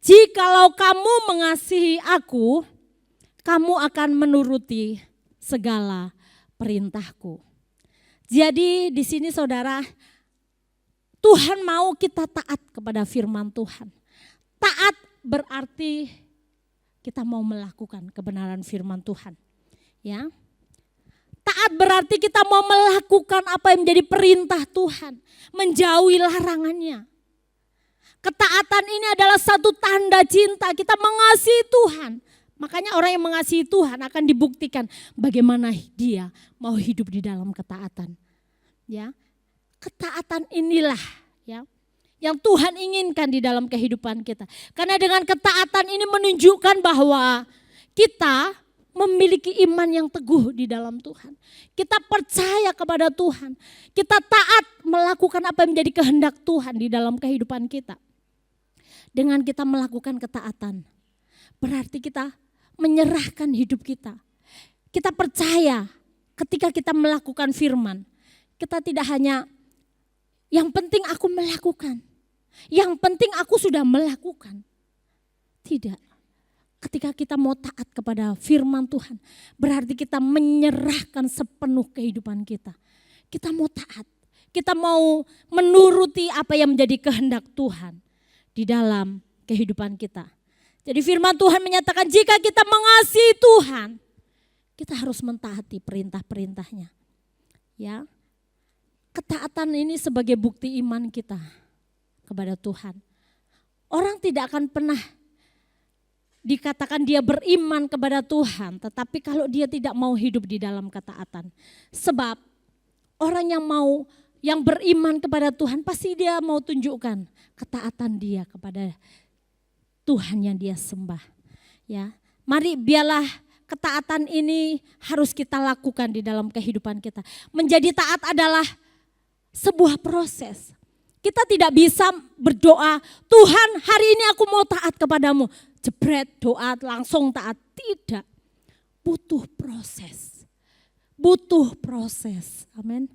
S4: Jikalau kamu mengasihi aku, kamu akan menuruti segala perintahku. Jadi di sini saudara, Tuhan mau kita taat kepada firman Tuhan. Taat berarti kita mau melakukan kebenaran firman Tuhan. Ya. Taat berarti kita mau melakukan apa yang menjadi perintah Tuhan, menjauhi larangannya. Ketaatan ini adalah satu tanda cinta, kita mengasihi Tuhan. Makanya orang yang mengasihi Tuhan akan dibuktikan bagaimana dia mau hidup di dalam ketaatan. Ya. Ketaatan inilah ya yang Tuhan inginkan di dalam kehidupan kita. Karena dengan ketaatan ini menunjukkan bahwa kita memiliki iman yang teguh di dalam Tuhan. Kita percaya kepada Tuhan. Kita taat melakukan apa yang menjadi kehendak Tuhan di dalam kehidupan kita. Dengan kita melakukan ketaatan, berarti kita menyerahkan hidup kita. Kita percaya ketika kita melakukan firman, kita tidak hanya yang penting aku melakukan, yang penting aku sudah melakukan. Tidak. Ketika kita mau taat kepada firman Tuhan, berarti kita menyerahkan sepenuh kehidupan kita. Kita mau taat, kita mau menuruti apa yang menjadi kehendak Tuhan di dalam kehidupan kita. Jadi firman Tuhan menyatakan jika kita mengasihi Tuhan, kita harus mentaati perintah-perintahnya. Ya. Ketaatan ini sebagai bukti iman kita kepada Tuhan. Orang tidak akan pernah dikatakan dia beriman kepada Tuhan, tetapi kalau dia tidak mau hidup di dalam ketaatan. Sebab orang yang beriman kepada Tuhan pasti dia mau tunjukkan ketaatan dia kepada Tuhan yang dia sembah. Ya, mari biarlah ketaatan ini harus kita lakukan di dalam kehidupan kita. Menjadi taat adalah sebuah proses. Kita tidak bisa berdoa, Tuhan hari ini aku mau taat kepadamu. Jebret doa langsung taat. Tidak. Butuh proses. Butuh proses. Amin.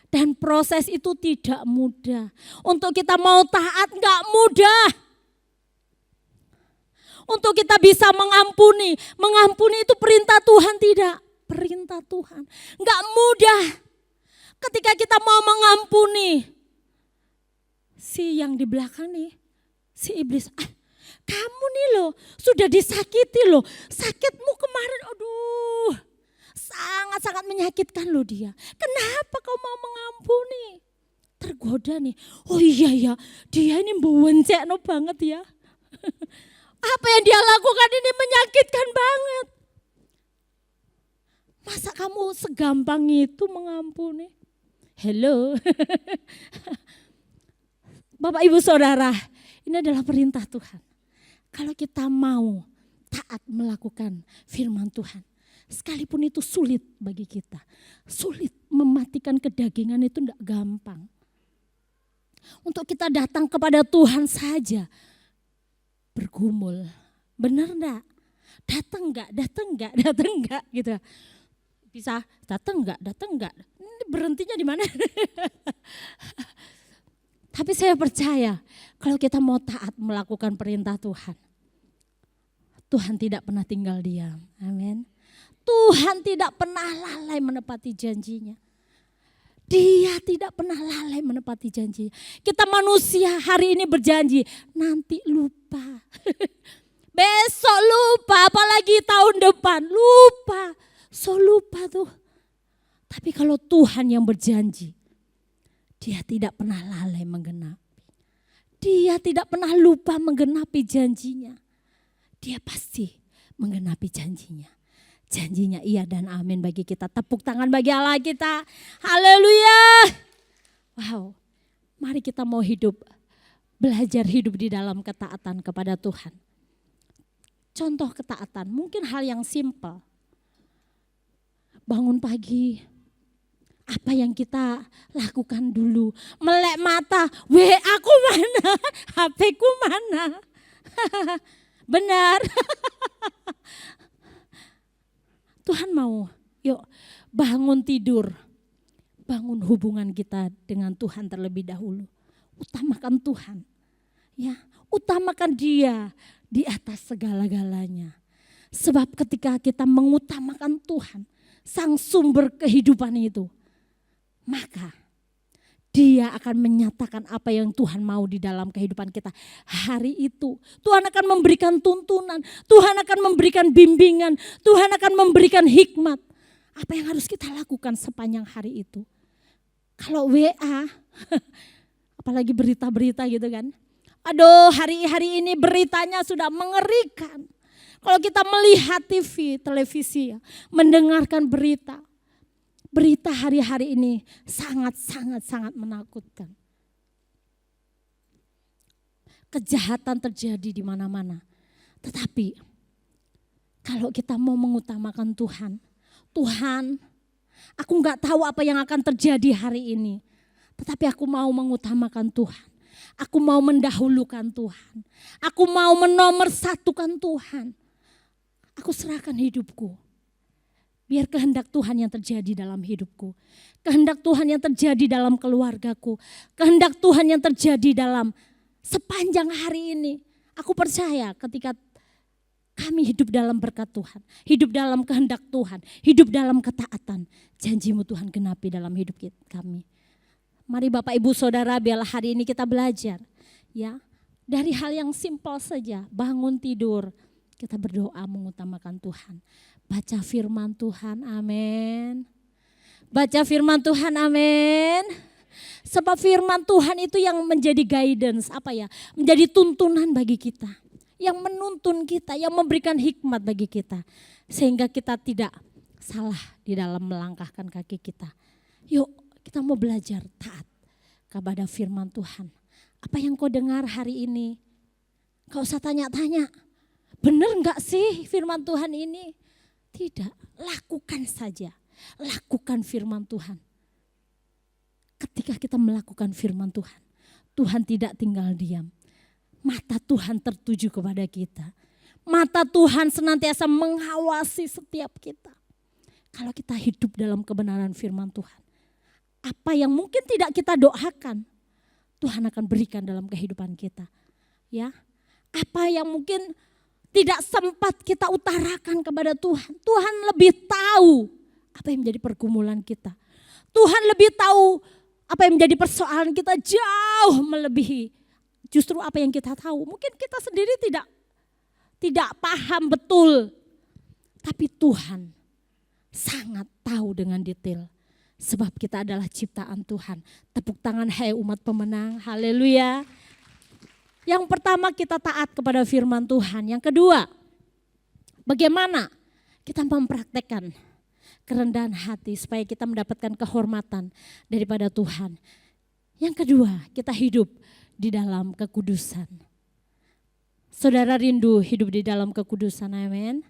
S4: Dan proses itu tidak mudah. Untuk kita mau taat enggak mudah. Untuk kita bisa mengampuni. Mengampuni itu perintah Tuhan tidak. Perintah Tuhan. Enggak mudah. Ketika kita mau mengampuni. si yang di belakang nih, si iblis, kamu nih loh sudah disakiti loh, sakitmu kemarin aduh sangat-sangat menyakitkan loh dia. Kenapa kau mau mengampuni? Tergoda nih, oh iya ya dia ini bewencekno banget ya. Apa yang dia lakukan ini menyakitkan banget. Masa kamu segampang itu mengampuni? Hello. Bapak Ibu Saudara, ini adalah perintah Tuhan. Kalau kita mau taat melakukan firman Tuhan, sekalipun itu sulit bagi kita. Sulit mematikan kedagingan itu tidak gampang. Untuk kita datang kepada Tuhan saja bergumul. Benar enggak? Datang enggak gitu. Bisa datang enggak. Ini berhentinya di mana? Tapi saya percaya kalau kita mau taat melakukan perintah Tuhan, Tuhan tidak pernah tinggal diam. Amin. Tuhan tidak pernah lalai menepati janjinya. Dia tidak pernah lalai menepati janji. Kita manusia hari ini berjanji, nanti lupa. Besok lupa, apalagi tahun depan lupa. So lupa tuh. Tapi kalau Tuhan yang berjanji, dia tidak pernah lalai menggenapi. Dia tidak pernah lupa menggenapi janjinya. Dia pasti menggenapi janjinya. Janjinya iya dan amin bagi kita. Tepuk tangan bagi Allah kita. Haleluya. Wow. Mari kita mau belajar hidup di dalam ketaatan kepada Tuhan. Contoh ketaatan, mungkin hal yang simpel. Bangun pagi, apa yang kita lakukan dulu? Melek mata, WA ku mana? HP ku mana? Benar. Tuhan mau, yuk bangun tidur, bangun hubungan kita dengan Tuhan terlebih dahulu. Utamakan Tuhan, ya, utamakan Dia di atas segala-galanya. Sebab ketika kita mengutamakan Tuhan, Sang sumber kehidupan itu, maka Dia akan menyatakan apa yang Tuhan mau di dalam kehidupan kita. Hari itu Tuhan akan memberikan tuntunan, Tuhan akan memberikan bimbingan, Tuhan akan memberikan hikmat. Apa yang harus kita lakukan sepanjang hari itu. Kalau WA, apalagi berita-berita gitu kan. Aduh, hari-hari ini beritanya sudah mengerikan. Kalau kita melihat TV, televisi, ya, mendengarkan berita hari-hari ini sangat menakutkan. Kejahatan terjadi di mana-mana. Tetapi kalau kita mau mengutamakan Tuhan, aku nggak tahu apa yang akan terjadi hari ini. Tetapi aku mau mengutamakan Tuhan. Aku mau mendahulukan Tuhan. Aku mau menomorsatukan Tuhan. Aku serahkan hidupku. Biar kehendak Tuhan yang terjadi dalam hidupku. Kehendak Tuhan yang terjadi dalam keluargaku. Kehendak Tuhan yang terjadi dalam sepanjang hari ini. Aku percaya ketika kami hidup dalam berkat Tuhan. Hidup dalam kehendak Tuhan. Hidup dalam ketaatan. Janjimu Tuhan genapi dalam hidup kami. Mari Bapak Ibu Saudara, biarlah hari ini kita belajar. Ya, dari hal yang simpel saja. Bangun tidur. Kita berdoa mengutamakan Tuhan. Baca firman Tuhan, amin. Baca firman Tuhan, amin. Sebab firman Tuhan itu yang menjadi guidance, menjadi tuntunan bagi kita. Yang menuntun kita, yang memberikan hikmat bagi kita. Sehingga kita tidak salah di dalam melangkahkan kaki kita. Yuk kita mau belajar taat kepada firman Tuhan. Apa yang kau dengar hari ini? Gak usah tanya-tanya. Benar enggak sih firman Tuhan ini? Tidak, lakukan saja. Lakukan firman Tuhan. Ketika kita melakukan firman Tuhan, Tuhan tidak tinggal diam. Mata Tuhan tertuju kepada kita. Mata Tuhan senantiasa mengawasi setiap kita. Kalau kita hidup dalam kebenaran firman Tuhan, apa yang mungkin tidak kita doakan, Tuhan akan berikan dalam kehidupan kita. Ya, apa yang mungkin tidak sempat kita utarakan kepada Tuhan. Tuhan lebih tahu apa yang menjadi pergumulan kita. Tuhan lebih tahu apa yang menjadi persoalan kita jauh melebihi justru apa yang kita tahu. Mungkin kita sendiri tidak paham betul. Tapi Tuhan sangat tahu dengan detail. Sebab kita adalah ciptaan Tuhan. Tepuk tangan hai umat pemenang. Haleluya. Yang pertama kita taat kepada firman Tuhan. Yang kedua, bagaimana kita mempraktekkan kerendahan hati supaya kita mendapatkan kehormatan daripada Tuhan. Yang kedua, kita hidup di dalam kekudusan. Saudara rindu hidup di dalam kekudusan, amin.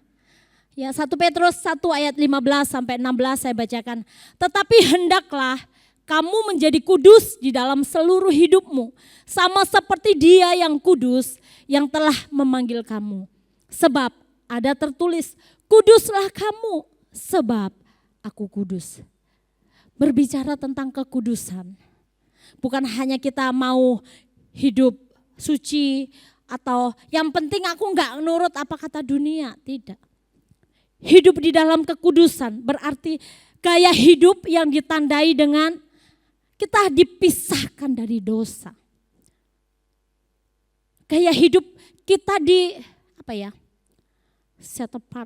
S4: Ya, 1 Petrus 1 ayat 15 sampai 16 saya bacakan. Tetapi hendaklah kamu menjadi kudus di dalam seluruh hidupmu, sama seperti Dia yang kudus yang telah memanggil kamu. Sebab ada tertulis, kuduslah kamu sebab aku kudus. Berbicara tentang kekudusan, bukan hanya kita mau hidup suci atau yang penting aku enggak nurut apa kata dunia, tidak. Hidup di dalam kekudusan berarti gaya hidup yang ditandai dengan kita dipisahkan dari dosa. Gaya hidup kita set apart,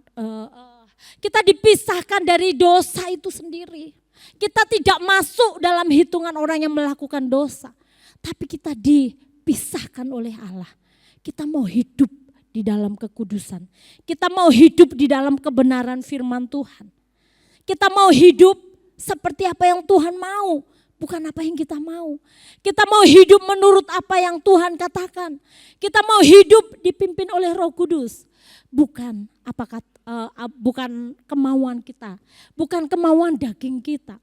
S4: kita dipisahkan dari dosa itu sendiri. Kita tidak masuk dalam hitungan orang yang melakukan dosa. Tapi kita dipisahkan oleh Allah. Kita mau hidup di dalam kekudusan. Kita mau hidup di dalam kebenaran firman Tuhan. Kita mau hidup seperti apa yang Tuhan mau, bukan apa yang kita mau. Kita mau hidup menurut apa yang Tuhan katakan. Kita mau hidup dipimpin oleh Roh Kudus, bukan bukan kemauan kita, bukan kemauan daging kita.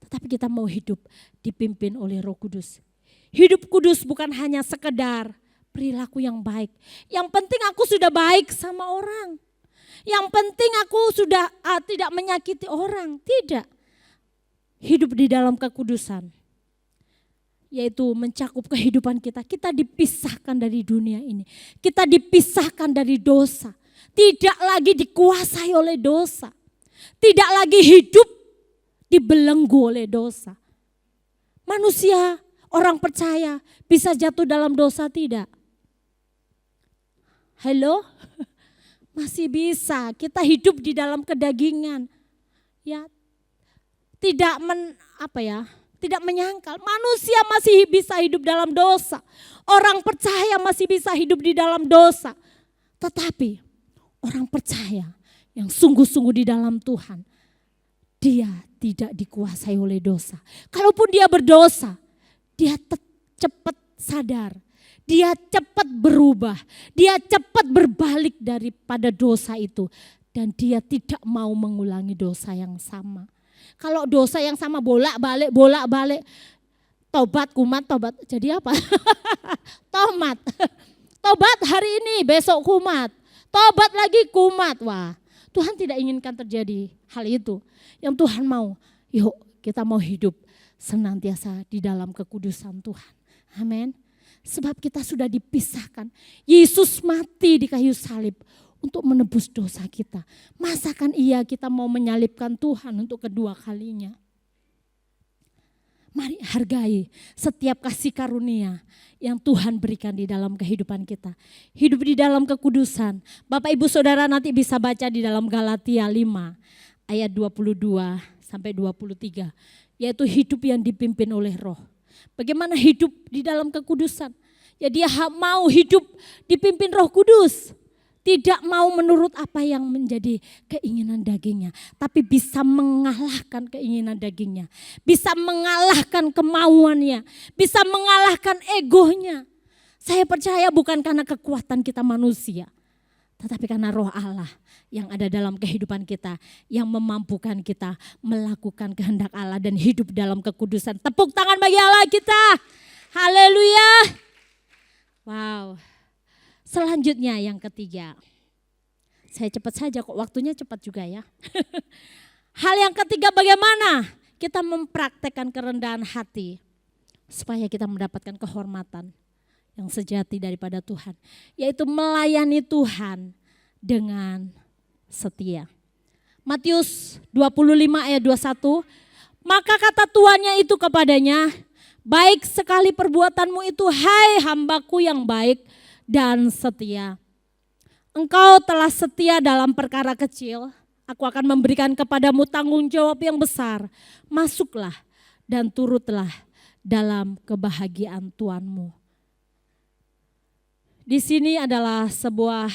S4: Tetapi kita mau hidup dipimpin oleh Roh Kudus. Hidup kudus bukan hanya sekedar perilaku yang baik. Yang penting aku sudah baik sama orang. Yang penting aku sudah tidak menyakiti orang. Tidak. Hidup di dalam kekudusan, yaitu mencakup kehidupan kita. Kita dipisahkan dari dunia ini. Kita dipisahkan dari dosa. Tidak lagi dikuasai oleh dosa. Tidak lagi hidup dibelenggu oleh dosa. Manusia, orang percaya bisa jatuh dalam dosa tidak? Halo? Masih bisa. Kita hidup di dalam kedagingan. Ya, tidak menyangkal. Manusia masih bisa hidup dalam dosa. Orang percaya masih bisa hidup di dalam dosa. Tetapi orang percaya yang sungguh-sungguh di dalam Tuhan, dia tidak dikuasai oleh dosa. Kalaupun dia berdosa, dia cepat sadar. Dia cepat berubah, dia cepat berbalik daripada dosa itu. Dan dia tidak mau mengulangi dosa yang sama. Kalau dosa yang sama bolak-balik, tobat, kumat, tobat. Jadi apa? Tomat. Tobat hari ini, besok kumat. Tobat lagi kumat. Wah, Tuhan tidak inginkan terjadi hal itu. Yang Tuhan mau, yuk kita mau hidup senantiasa di dalam kekudusan Tuhan. Amin. Sebab kita sudah dipisahkan. Yesus mati di kayu salib untuk menebus dosa kita. Masakan iya kita mau menyalibkan Tuhan untuk kedua kalinya? Mari hargai setiap kasih karunia yang Tuhan berikan di dalam kehidupan kita. Hidup di dalam kekudusan. Bapak Ibu Saudara nanti bisa baca di dalam Galatia 5 ayat 22 sampai 23. Yaitu hidup yang dipimpin oleh Roh. Bagaimana hidup di dalam kekudusan? Ya dia mau hidup dipimpin Roh Kudus. Tidak mau menurut apa yang menjadi keinginan dagingnya. Tapi bisa mengalahkan keinginan dagingnya. Bisa mengalahkan kemauannya. Bisa mengalahkan egonya. Saya percaya bukan karena kekuatan kita manusia. Tetapi karena Roh Allah yang ada dalam kehidupan kita. Yang memampukan kita melakukan kehendak Allah dan hidup dalam kekudusan. Tepuk tangan bagi Allah kita. Haleluya. Wow. Selanjutnya yang ketiga. Saya cepat saja kok, waktunya cepat juga ya. Hal yang ketiga, bagaimana kita mempraktekkan kerendahan hati supaya kita mendapatkan kehormatan yang sejati daripada Tuhan. Yaitu melayani Tuhan dengan setia. Matius 25 ayat 21. Maka kata tuannya itu kepadanya, baik sekali perbuatanmu itu, hai hambaku yang baik dan setia. Engkau telah setia dalam perkara kecil, aku akan memberikan kepadamu tanggung jawab yang besar. Masuklah dan turutlah dalam kebahagiaan Tuanmu. Di sini adalah sebuah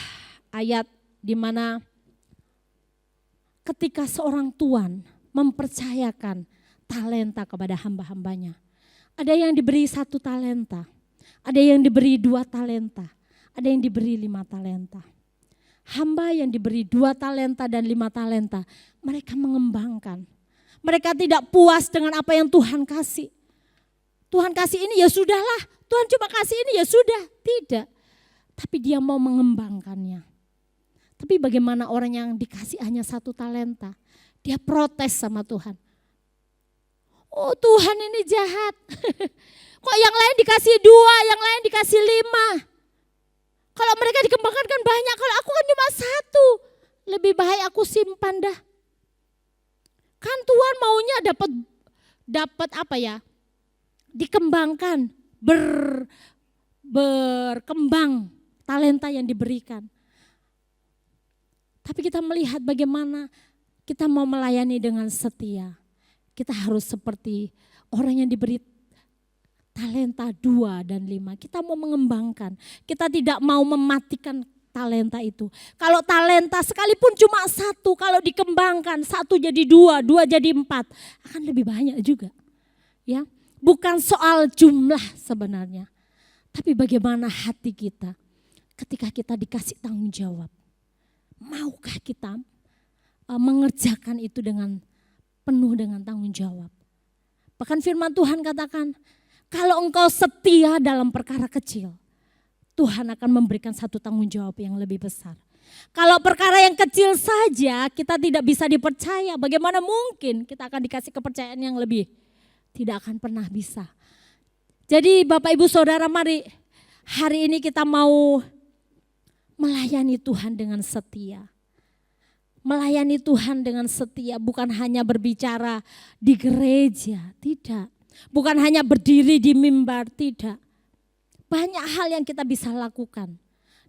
S4: ayat di mana ketika seorang tuan mempercayakan talenta kepada hamba-hambanya. Ada yang diberi 1 talenta, ada yang diberi 2 talenta, ada yang diberi 5 talenta. Hamba yang diberi 2 talenta dan 5 talenta, mereka mengembangkan. Mereka tidak puas dengan apa yang Tuhan kasih. Tuhan kasih ini ya sudahlah, Tuhan cuma kasih ini ya sudah. Tidak, tapi dia mau mengembangkannya. Tapi bagaimana orang yang dikasih hanya 1 talenta, dia protes sama Tuhan. Oh Tuhan ini jahat, kok yang lain dikasih 2, yang lain dikasih 5. Kalau mereka dikembangkan kan banyak, kalau aku kan cuma 1. Lebih baik aku simpan dah. Kan Tuhan maunya dapat apa ya? Dikembangkan, berkembang talenta yang diberikan. Tapi kita melihat bagaimana kita mau melayani dengan setia. Kita harus seperti orang yang diberi talenta 2 dan 5. Kita mau mengembangkan. Kita tidak mau mematikan talenta itu. Kalau talenta sekalipun cuma 1, kalau dikembangkan 1 jadi 2, 2 jadi 4, akan lebih banyak juga. Ya, bukan soal jumlah sebenarnya, tapi bagaimana hati kita ketika kita dikasih tanggung jawab. Maukah kita mengerjakan itu dengan penuh dengan tanggung jawab? Bahkan firman Tuhan katakan, kalau engkau setia dalam perkara kecil, Tuhan akan memberikan 1 tanggung jawab yang lebih besar. Kalau perkara yang kecil saja kita tidak bisa dipercaya, bagaimana mungkin kita akan dikasih kepercayaan yang lebih? Tidak akan pernah bisa. Jadi Bapak Ibu Saudara, mari hari ini kita mau melayani Tuhan dengan setia. Melayani Tuhan dengan setia bukan hanya berbicara di gereja, tidak. Bukan hanya berdiri di mimbar, tidak. Banyak hal yang kita bisa lakukan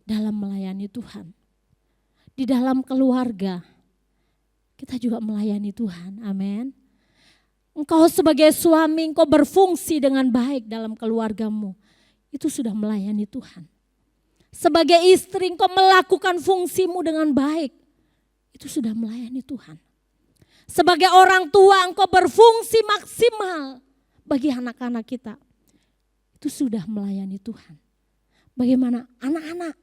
S4: dalam melayani Tuhan. Di dalam keluarga, kita juga melayani Tuhan, amin. Engkau sebagai suami, engkau berfungsi dengan baik dalam keluargamu. Itu sudah melayani Tuhan. Sebagai istri, engkau melakukan fungsimu dengan baik. Itu sudah melayani Tuhan. Sebagai orang tua, engkau berfungsi maksimal bagi anak-anak kita. Itu sudah melayani Tuhan. Bagaimana anak-anak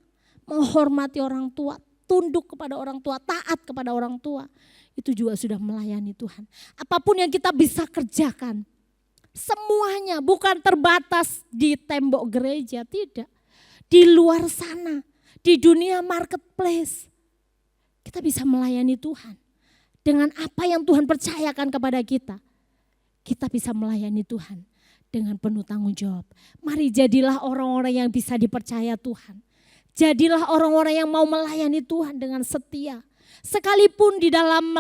S4: menghormati orang tua, tunduk kepada orang tua, taat kepada orang tua. Itu juga sudah melayani Tuhan. Apapun yang kita bisa kerjakan, semuanya bukan terbatas di tembok gereja, tidak. Di luar sana, di dunia marketplace, kita bisa melayani Tuhan. Dengan apa yang Tuhan percayakan kepada kita, kita bisa melayani Tuhan dengan penuh tanggung jawab. Mari jadilah orang-orang yang bisa dipercaya Tuhan. Jadilah orang-orang yang mau melayani Tuhan dengan setia. Sekalipun di dalam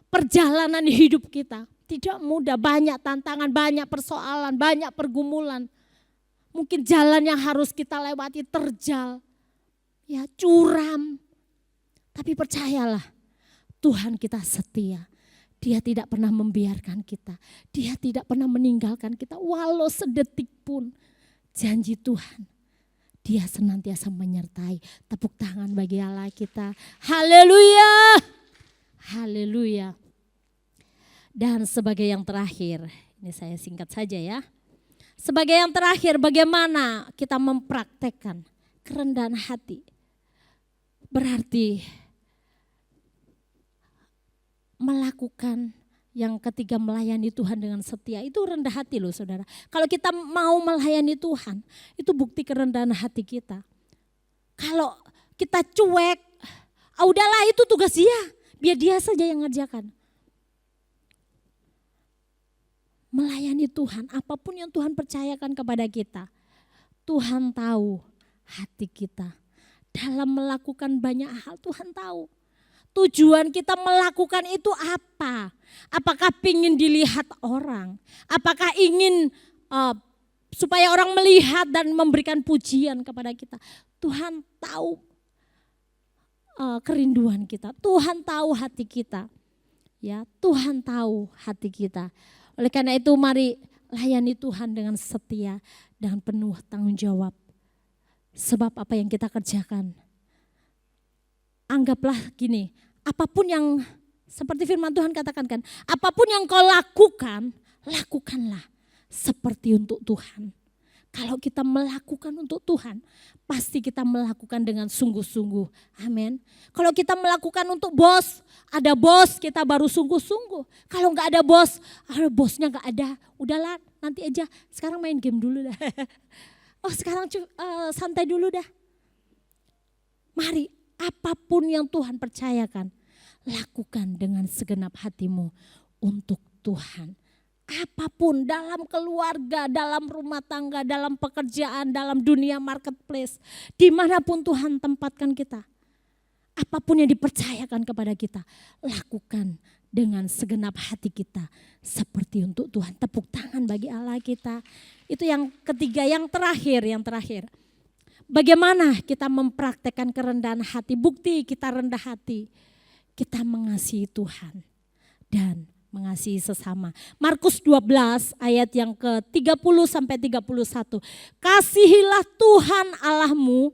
S4: perjalanan hidup kita, tidak mudah, banyak tantangan, banyak persoalan, banyak pergumulan. Mungkin jalan yang harus kita lewati terjal, ya curam. Tapi percayalah, Tuhan kita setia. Dia tidak pernah membiarkan kita. Dia tidak pernah meninggalkan kita walau sedetik pun. Janji Tuhan, Dia senantiasa menyertai. Tepuk tangan bagi Allah kita. Haleluya. Haleluya. Dan sebagai yang terakhir, ini saya singkat saja ya. Sebagai yang terakhir, bagaimana kita mempraktekkan kerendahan hati? Berarti melakukan yang ketiga, melayani Tuhan dengan setia. Itu rendah hati loh saudara. Kalau kita mau melayani Tuhan, itu bukti kerendahan hati kita. Kalau kita cuek, udahlah itu tugas dia, biar dia saja yang ngerjakan. Melayani Tuhan, apapun yang Tuhan percayakan kepada kita, Tuhan tahu hati kita. Dalam melakukan banyak hal Tuhan tahu. Tujuan kita melakukan itu apa? Apakah ingin dilihat orang? Apakah ingin supaya orang melihat dan memberikan pujian kepada kita? Tuhan tahu kerinduan kita. Tuhan tahu hati kita. Ya, Tuhan tahu hati kita. Oleh karena itu mari layani Tuhan dengan setia dan penuh tanggung jawab. Sebab apa yang kita kerjakan, anggaplah gini, apapun yang seperti firman Tuhan katakan kan, apapun yang kau lakukan, lakukanlah seperti untuk Tuhan. Kalau kita melakukan untuk Tuhan, pasti kita melakukan dengan sungguh-sungguh. Amin. Kalau kita melakukan untuk bos, ada bos kita baru sungguh-sungguh. Kalau nggak ada bos, bosnya nggak ada, udahlah nanti aja. Sekarang main game dulu dah. Oh sekarang santai dulu dah. Mari apapun yang Tuhan percayakan, lakukan dengan segenap hatimu untuk Tuhan. Apapun dalam keluarga, dalam rumah tangga, dalam pekerjaan, dalam dunia marketplace. Dimanapun Tuhan tempatkan kita. Apapun yang dipercayakan kepada kita, lakukan dengan segenap hati kita. Seperti untuk Tuhan. Tepuk tangan bagi Allah kita. Itu yang ketiga, yang terakhir. Bagaimana kita mempraktekkan kerendahan hati. Bukti kita rendah hati. Kita mengasihi Tuhan dan mengasihi sesama. Markus 12 ayat yang ke-30 sampai 31. Kasihilah Tuhan Allahmu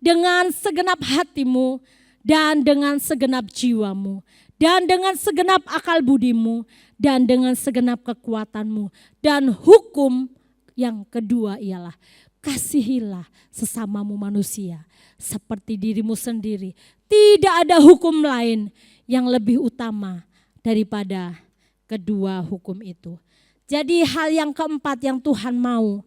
S4: dengan segenap hatimu dan dengan segenap jiwamu dan dengan segenap akal budimu dan dengan segenap kekuatanmu. Dan hukum yang kedua ialah kasihilah sesamamu manusia seperti dirimu sendiri. Tidak ada hukum lain yang lebih utama daripada kedua hukum itu. Jadi hal yang keempat yang Tuhan mau,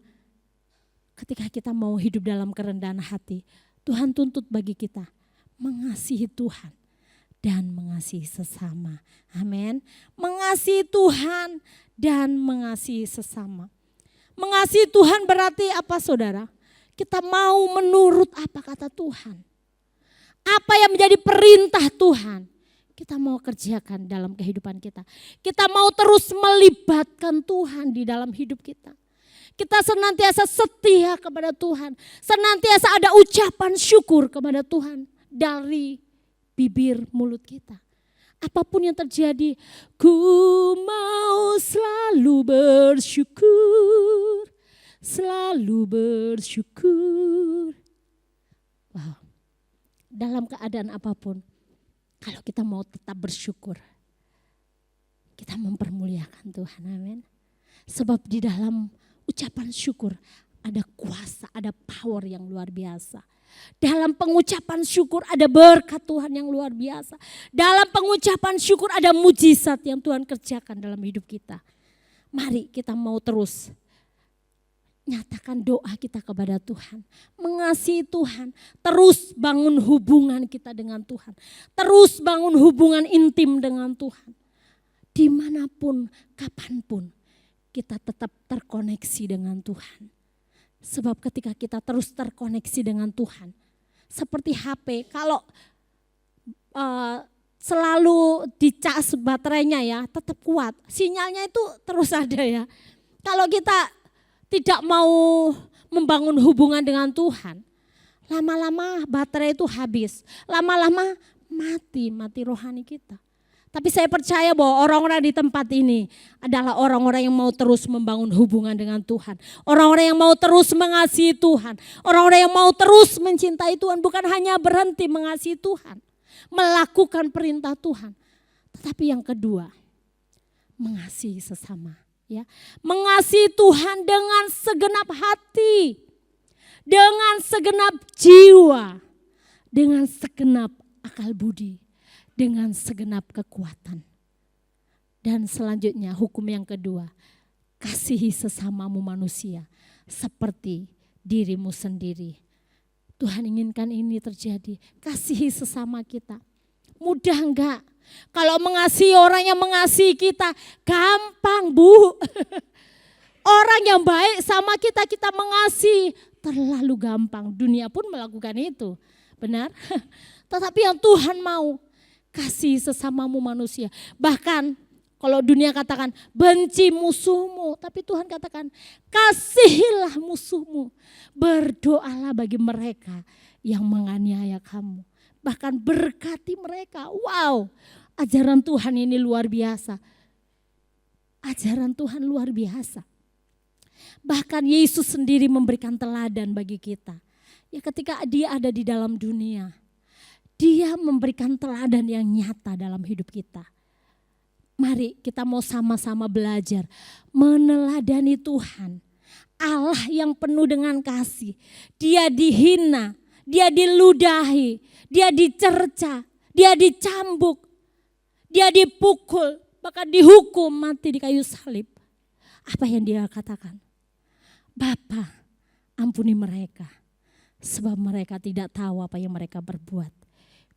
S4: ketika kita mau hidup dalam kerendahan hati, Tuhan tuntut bagi kita mengasihi Tuhan dan mengasihi sesama. Amin. Mengasihi Tuhan dan mengasihi sesama. Mengasihi Tuhan berarti apa saudara? Kita mau menurut apa kata Tuhan. Apa yang menjadi perintah Tuhan, kita mau kerjakan dalam kehidupan kita. Kita mau terus melibatkan Tuhan di dalam hidup kita. Kita senantiasa setia kepada Tuhan. Senantiasa ada ucapan syukur kepada Tuhan dari bibir mulut kita. Apapun yang terjadi, ku mau selalu bersyukur. Selalu bersyukur. Wow. Dalam keadaan apapun, kalau kita mau tetap bersyukur, kita mempermuliakan Tuhan, amin. Sebab di dalam ucapan syukur ada kuasa, ada power yang luar biasa. Dalam pengucapan syukur ada berkat Tuhan yang luar biasa. Dalam pengucapan syukur ada mujizat yang Tuhan kerjakan dalam hidup kita. Mari kita mau terus nyatakan doa kita kepada Tuhan. Mengasihi Tuhan. Terus bangun hubungan kita dengan Tuhan. Terus bangun hubungan intim dengan Tuhan. Dimanapun, kapanpun kita tetap terkoneksi dengan Tuhan. Sebab ketika kita terus terkoneksi dengan Tuhan. Seperti HP, kalau selalu dicas baterainya ya tetap kuat. Sinyalnya itu terus ada ya. Kalau kita tidak mau membangun hubungan dengan Tuhan, lama-lama baterai itu habis, lama-lama mati rohani kita. Tapi saya percaya bahwa orang-orang di tempat ini adalah orang-orang yang mau terus membangun hubungan dengan Tuhan. Orang-orang yang mau terus mengasihi Tuhan. Orang-orang yang mau terus mencintai Tuhan, bukan hanya berhenti mengasihi Tuhan, melakukan perintah Tuhan. Tetapi yang kedua, mengasihi sesama. Ya, mengasihi Tuhan dengan segenap hati, dengan segenap jiwa, dengan segenap akal budi, dengan segenap kekuatan. Dan selanjutnya hukum yang kedua, kasihi sesamamu manusia seperti dirimu sendiri. Tuhan inginkan ini terjadi, kasihi sesama kita. Mudah enggak? Kalau mengasihi orang yang mengasihi kita, gampang Bu. Orang yang baik sama kita, kita mengasihi, terlalu gampang. Dunia pun melakukan itu, benar? Tetapi yang Tuhan mau, kasih sesamamu manusia. Bahkan kalau dunia katakan benci musuhmu, tapi Tuhan katakan kasihilah musuhmu. Berdoalah bagi mereka yang menganiaya kamu. Bahkan berkati mereka. Wow, ajaran Tuhan ini luar biasa. Ajaran Tuhan luar biasa. Bahkan Yesus sendiri memberikan teladan bagi kita. Ya ketika dia ada di dalam dunia, dia memberikan teladan yang nyata dalam hidup kita. Mari kita mau sama-sama belajar meneladani Tuhan. Allah yang penuh dengan kasih. Dia dihina, dia diludahi, dia dicerca, dia dicambuk, dia dipukul, bahkan dihukum mati di kayu salib. Apa yang dia katakan? Bapa, ampuni mereka, sebab mereka tidak tahu apa yang mereka berbuat.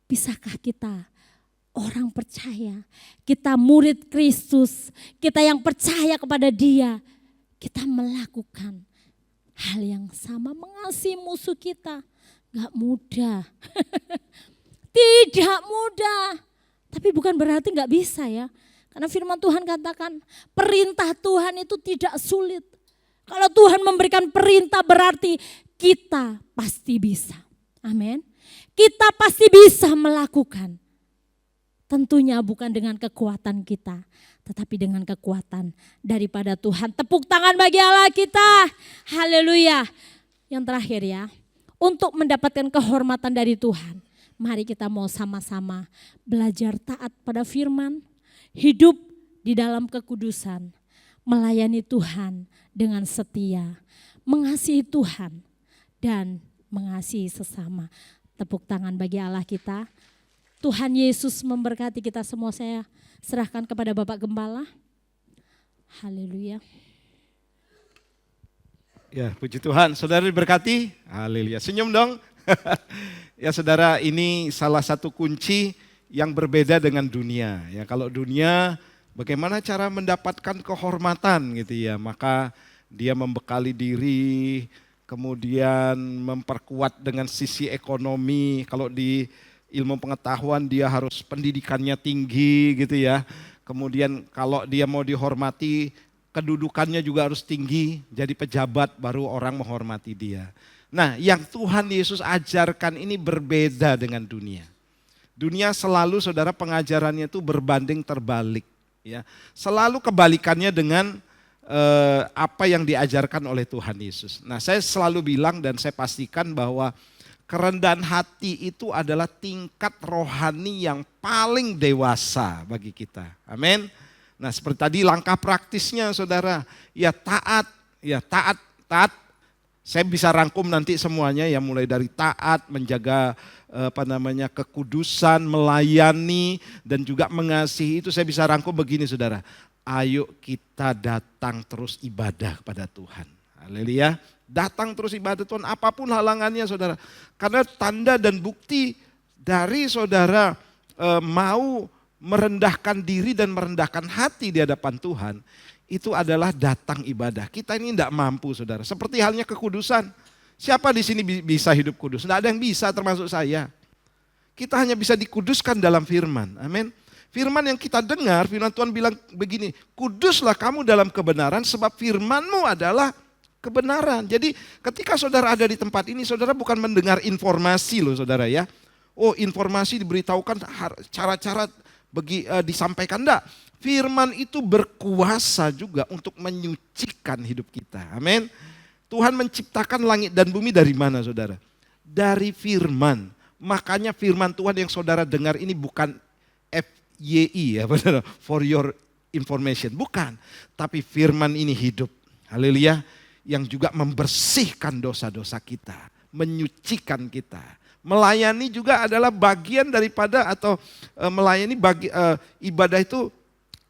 S4: Bisakah kita orang percaya, kita murid Kristus, kita yang percaya kepada Dia, kita melakukan hal yang sama, mengasihi musuh kita? Gak mudah, tidak mudah, tapi bukan berarti gak bisa ya. Karena firman Tuhan katakan perintah Tuhan itu tidak sulit. Kalau Tuhan memberikan perintah berarti kita pasti bisa. Amin. Kita pasti bisa melakukan. Tentunya bukan dengan kekuatan kita, tetapi dengan kekuatan daripada Tuhan. Tepuk tangan bagi Allah kita. Haleluya. Yang terakhir ya, untuk mendapatkan kehormatan dari Tuhan, mari kita mau sama-sama belajar taat pada firman, hidup di dalam kekudusan, melayani Tuhan dengan setia, mengasihi Tuhan dan mengasihi sesama. Tepuk tangan bagi Allah kita. Tuhan Yesus memberkati kita semua. Saya serahkan kepada Bapak Gembala. Haleluya.
S3: Ya, puji Tuhan. Saudara diberkati. Haleluya. Senyum dong. Ya saudara, ini salah satu kunci yang berbeda dengan dunia. Ya, kalau dunia bagaimana cara mendapatkan kehormatan gitu ya. Maka dia membekali diri, kemudian memperkuat dengan sisi ekonomi. Kalau di ilmu pengetahuan dia harus pendidikannya tinggi gitu ya. Kemudian kalau dia mau dihormati, kedudukannya juga harus tinggi. Jadi pejabat baru orang menghormati dia. Nah, yang Tuhan Yesus ajarkan ini berbeda dengan dunia. Dunia selalu saudara pengajarannya itu berbanding terbalik. Ya. Selalu kebalikannya dengan apa yang diajarkan oleh Tuhan Yesus. Nah, saya selalu bilang dan saya pastikan bahwa kerendahan hati itu adalah tingkat rohani yang paling dewasa bagi kita. Amin. Nah, seperti tadi langkah praktisnya saudara, ya taat. Saya bisa rangkum nanti semuanya ya, mulai dari taat, menjaga kekudusan, melayani dan juga mengasihi. Itu saya bisa rangkum begini saudara. Ayo kita datang terus ibadah kepada Tuhan. Haleluya. Datang terus ibadah Tuhan apapun halangannya saudara. Karena tanda dan bukti dari saudara mau merendahkan diri dan merendahkan hati di hadapan Tuhan. Itu adalah datang ibadah. Kita ini tidak mampu saudara. Seperti halnya kekudusan. Siapa di sini bisa hidup kudus? Tidak ada yang bisa termasuk saya. Kita hanya bisa dikuduskan dalam firman. Amin. Firman yang kita dengar, firman Tuhan bilang begini. Kuduslah kamu dalam kebenaran sebab firman-Mu adalah kebenaran. Jadi ketika saudara ada di tempat ini, saudara bukan mendengar informasi loh saudara ya. Oh, informasi diberitahukan cara-cara disampaikan, enggak. Firman itu berkuasa juga untuk menyucikan hidup kita. Amin. Tuhan menciptakan langit dan bumi dari mana saudara? Dari firman. Makanya firman Tuhan yang saudara dengar ini bukan FYI ya, for your information. Bukan, tapi firman ini hidup. Haleluya. Yang juga membersihkan dosa-dosa kita, menyucikan kita. Melayani juga adalah bagian daripada atau melayani ibadah itu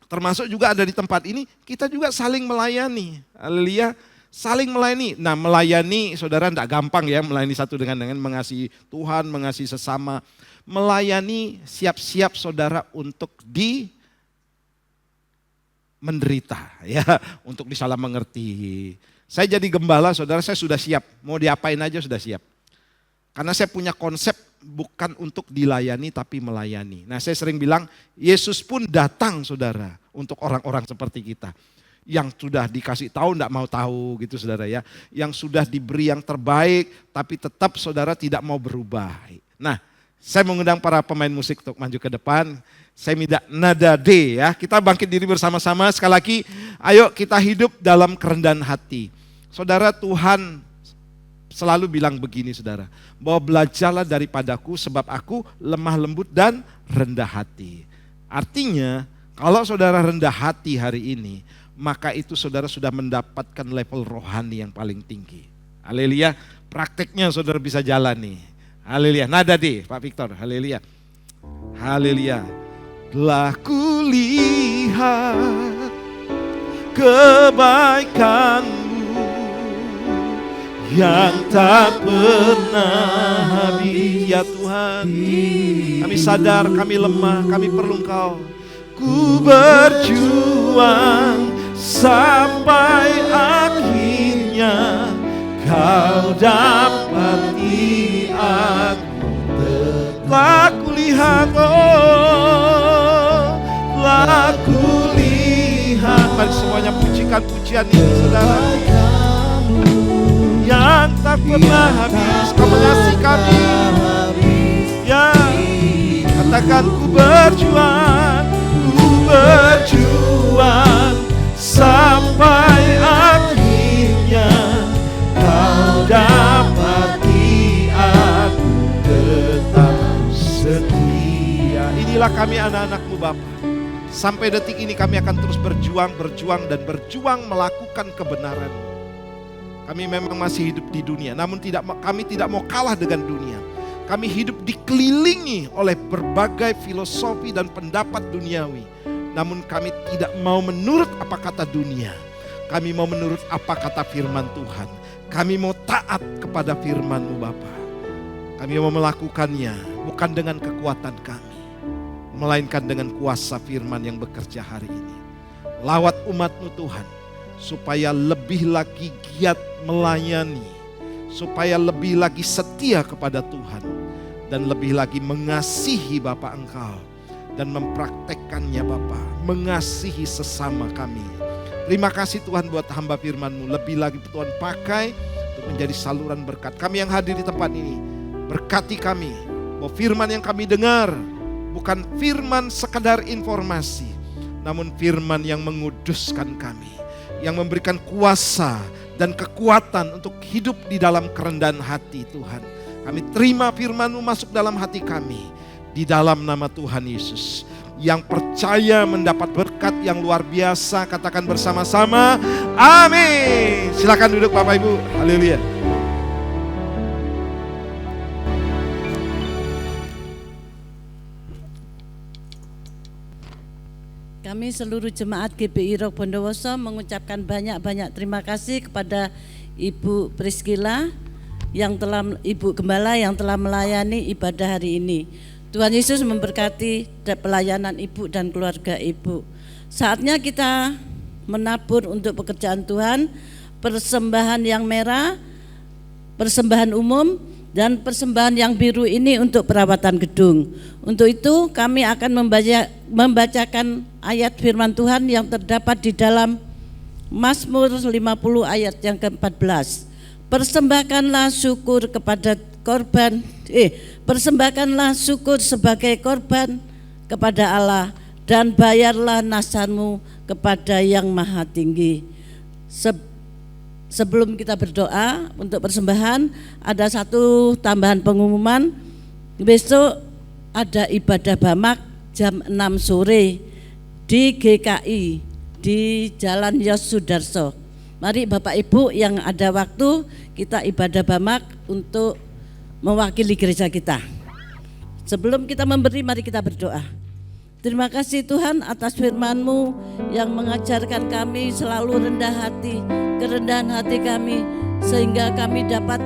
S3: termasuk juga ada di tempat ini, kita juga saling melayani. Haleluya, saling melayani. Nah, melayani saudara tidak gampang ya, melayani satu dengan mengasihi Tuhan, mengasihi sesama. Melayani siap-siap saudara untuk menderita ya, untuk disalah mengerti. Saya jadi gembala saudara, saya sudah siap. Mau diapain aja sudah siap. Karena saya punya konsep bukan untuk dilayani tapi melayani. Nah saya sering bilang Yesus pun datang saudara untuk orang-orang seperti kita. Yang sudah dikasih tahu enggak mau tahu gitu saudara ya. Yang sudah diberi yang terbaik tapi tetap saudara tidak mau berubah. Nah saya mengundang para pemain musik untuk maju ke depan. Saya minta nada D ya. Kita bangkit diri bersama-sama sekali lagi. Ayo kita hidup dalam kerendahan hati. Saudara Tuhan selalu bilang begini saudara, bahwa belajarlah daripadaku sebab aku lemah lembut dan rendah hati. Artinya kalau saudara rendah hati hari ini, maka itu saudara sudah mendapatkan level rohani yang paling tinggi. Haleluya, prakteknya saudara bisa jalan nih. Haleluya, nada deh Pak Victor, haleluya. Haleluya. Telah kulihat kebaikan yang tak pernah habis ya Tuhan. Kami sadar kami lemah, kami perlu Engkau. Ku berjuang sampai akhirnya Kau dapati aku. Telah kulihat, telah kulihat. Mari semuanya pujikan pujian ini saudara. Yang tak pernah habis, Kau mengasihi kami. Ya, katakan ku berjuang sampai akhirnya Kau dapati aku tetap setia. Inilah kami anak-anak-Mu Bapa. Sampai detik ini kami akan terus berjuang melakukan kebenaran. Kami memang masih hidup di dunia, namun kami tidak mau kalah dengan dunia. Kami hidup dikelilingi oleh berbagai filosofi dan pendapat duniawi. Namun kami tidak mau menurut apa kata dunia. Kami mau menurut apa kata firman Tuhan. Kami mau taat kepada firman-Mu Bapa. Kami mau melakukannya bukan dengan kekuatan kami, melainkan dengan kuasa firman yang bekerja hari ini. Lawat umat-Mu Tuhan, supaya lebih lagi giat melayani, supaya lebih lagi setia kepada Tuhan, dan lebih lagi mengasihi Bapa Engkau, dan mempraktekkannya Bapa, mengasihi sesama kami. Terima kasih Tuhan buat hamba firman-Mu, lebih lagi Tuhan pakai untuk menjadi saluran berkat. Kami yang hadir di tempat ini, berkati kami, bahwa firman yang kami dengar bukan firman sekedar informasi, namun firman yang menguduskan kami, yang memberikan kuasa dan kekuatan untuk hidup di dalam kerendahan hati Tuhan. Kami terima firman-Mu masuk dalam hati kami. Di dalam nama Tuhan Yesus. Yang percaya mendapat berkat yang luar biasa. Katakan bersama-sama. Amin. Silakan duduk Bapak Ibu. Haleluya.
S5: Kami seluruh jemaat GBI Rock Bondowoso mengucapkan banyak-banyak terima kasih kepada Ibu Priscilla Ibu Gembala yang telah melayani ibadah hari ini. Tuhan Yesus memberkati pelayanan Ibu dan keluarga Ibu. Saatnya kita menabur untuk pekerjaan Tuhan, persembahan yang merah, persembahan umum, dan persembahan yang biru ini untuk perawatan gedung. Untuk itu kami akan membacakan ayat firman Tuhan yang terdapat di dalam Mazmur 50 ayat yang ke-14. Persembahkanlah syukur sebagai korban kepada Allah, dan bayarlah nasanmu kepada Yang Maha Tinggi. Sebelum kita berdoa untuk persembahan, ada satu tambahan pengumuman. Besok ada ibadah Bamak jam 6 sore di GKI di Jalan Yos Sudarso. Mari Bapak Ibu yang ada waktu, kita ibadah Bamak untuk mewakili gereja kita. Sebelum kita memberi, mari kita berdoa. Terima kasih Tuhan atas firman-Mu yang mengajarkan kami selalu rendah hati, kerendahan hati kami, sehingga kami dapat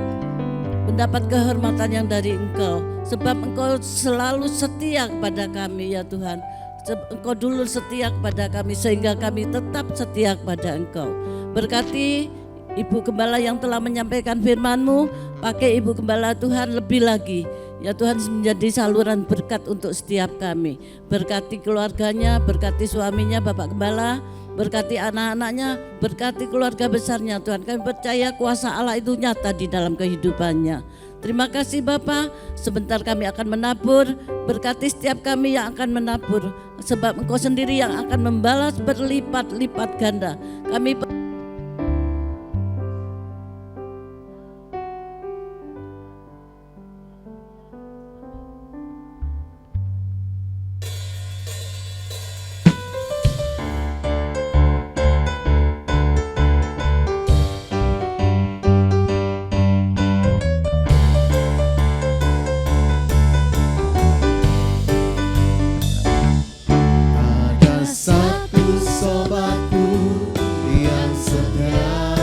S5: mendapat kehormatan yang dari Engkau. Sebab Engkau selalu setia kepada kami ya Tuhan. Engkau dulu setia kepada kami sehingga kami tetap setia kepada Engkau. Berkati Ibu Gembala yang telah menyampaikan firman-Mu, Pakai Ibu Gembala Tuhan lebih lagi. Ya Tuhan, menjadi saluran berkat untuk setiap kami. Berkati keluarganya, berkati suaminya Bapak Gembala, berkati anak-anaknya, berkati keluarga besarnya Tuhan. Kami percaya kuasa Allah itu nyata di dalam kehidupannya. Terima kasih Bapak, sebentar kami akan menabur, berkati setiap kami yang akan menabur. Sebab Engkau sendiri yang akan membalas berlipat-lipat ganda. Kami
S2: Ada satu sobatku yang setia,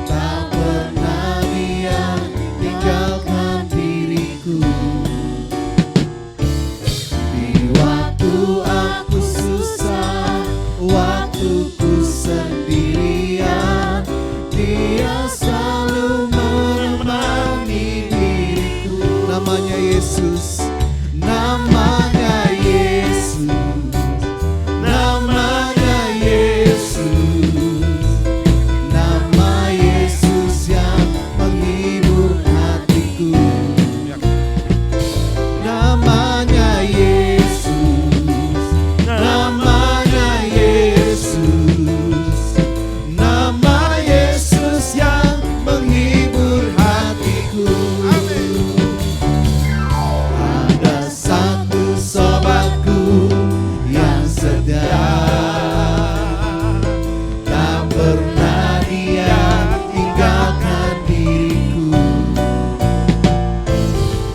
S2: tak pernah dia tinggalkan diriku. Di waktu aku susah, waktu ku sendirian, dia selalu menemani diriku. Namanya Yesus, namanya Yesus, namanya Yesus, nama Yesus yang menghibur hatiku. Namanya Yesus, namanya Yesus, nama Yesus yang menghibur hatiku. Ada satu sobatku yang setia, tak pernah dia tinggalkan diriku.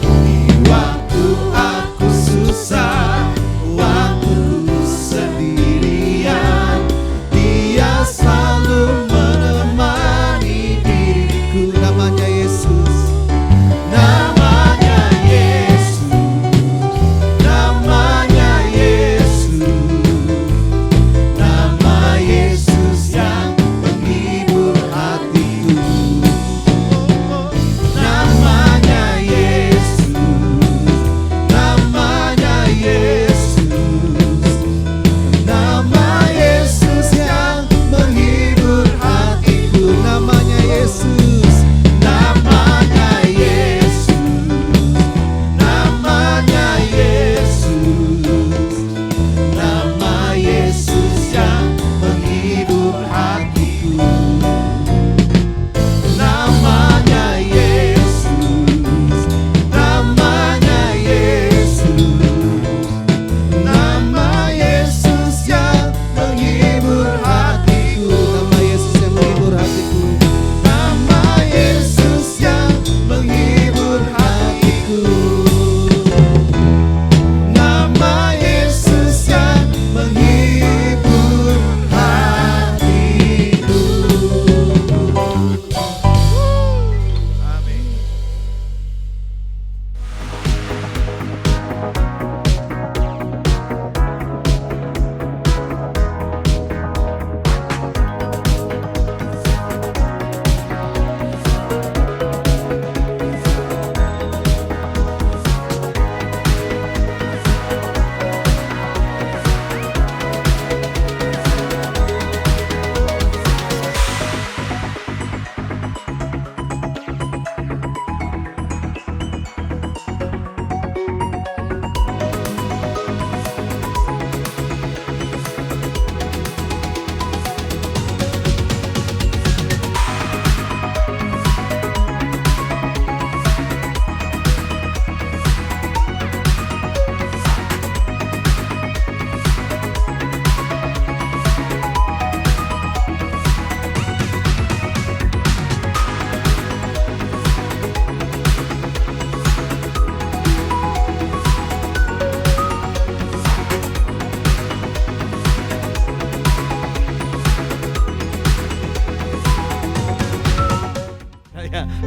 S2: Di waktu aku susah, waktu ku sendirian, dia selalu menemani diriku. Namanya Yesus, namanya Yesus, namanya Yesus, nama Yesus yang menghibur hatiku. Namanya Yesus, namanya Yesus, nama Yesus yang menghibur hatiku. Namanya Yesus, namanya Yesus, namanya Yesus, nama Yesus yang menghibur hatiku. Namanya Yesus, namanya Yesus, nama Yesus yang menghibur hatiku. Nama Yesus yang menghibur hatiku. Nama Yesus yang menghibur hatiku. Nama Yesus yang menghibur hatiku. Amin.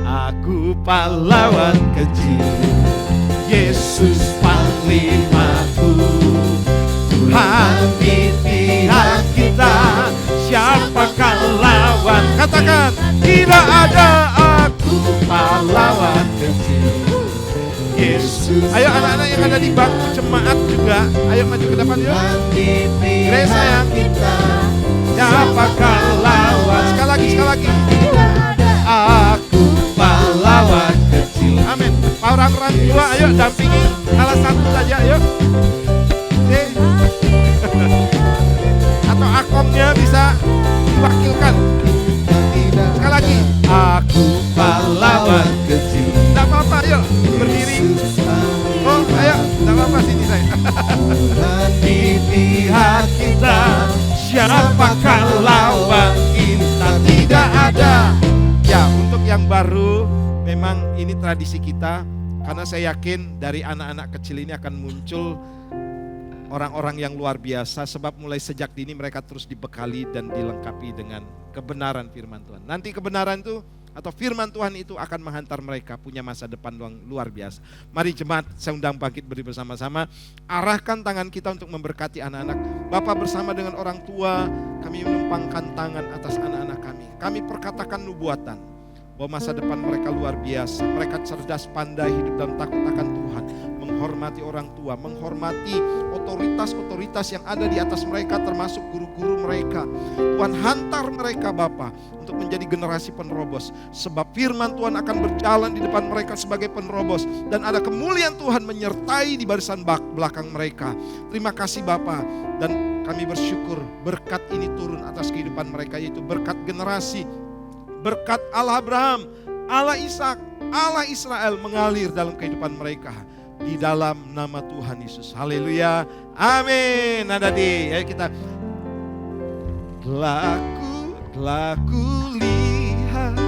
S2: Aku pahlawan kecil, Yesus panglimaku. Tuhan di pihak kita, siapakah lawan? Katakan, tidak ada
S3: Aku pahlawan kecil. Yesus. Ayo anak-anak yang ada di bangku jemaat juga, ayo maju ke depan yuk. Grace sayang. Siapakah lawan? Sekali lagi. Aku pahlawan kecil. Amin. Orang-orang tua, ayo dampingi salah satu saja, yuk. Oke. Atau akomnya bisa diwakilkan. Sekali lagi. Aku pahlawan kecil. Tidak apa-apa, yuk berdiri. Oh, ayo, tidak apa-apa sini saya. Di pihak kita, siapakah lawan kita? Tidak ada. Ya, untuk yang baru, memang ini tradisi kita. Karena saya yakin dari anak-anak kecil ini akan muncul orang-orang yang luar biasa. Sebab mulai sejak dini mereka terus dibekali dan dilengkapi dengan kebenaran firman Tuhan. Nanti kebenaran itu atau firman Tuhan itu akan menghantar mereka punya masa depan yang luar biasa. Mari jemaat, saya undang bangkit berdiri bersama-sama. Arahkan tangan kita untuk memberkati anak-anak. Bapak bersama dengan orang tua, kami menumpangkan tangan atas anak-anak kami. Kami perkatakan nubuatan bahwa masa depan mereka luar biasa. Mereka cerdas, pandai, hidup dalam takut akan Tuhan, menghormati orang tua, menghormati otoritas-otoritas yang ada di atas mereka, termasuk guru-guru mereka. Tuhan hantar mereka Bapa untuk menjadi generasi penerobos, sebab firman Tuhan akan berjalan di depan mereka sebagai penerobos, dan ada kemuliaan Tuhan menyertai di barisan belakang mereka. Terima kasih Bapa, dan kami bersyukur berkat ini turun atas kehidupan mereka, yaitu berkat generasi, berkat Allah Abraham, Allah Ishak, Allah Israel mengalir dalam kehidupan mereka. Di dalam nama Tuhan Yesus. Haleluya. Amin. Ada di, ayo kita. Telah kulihat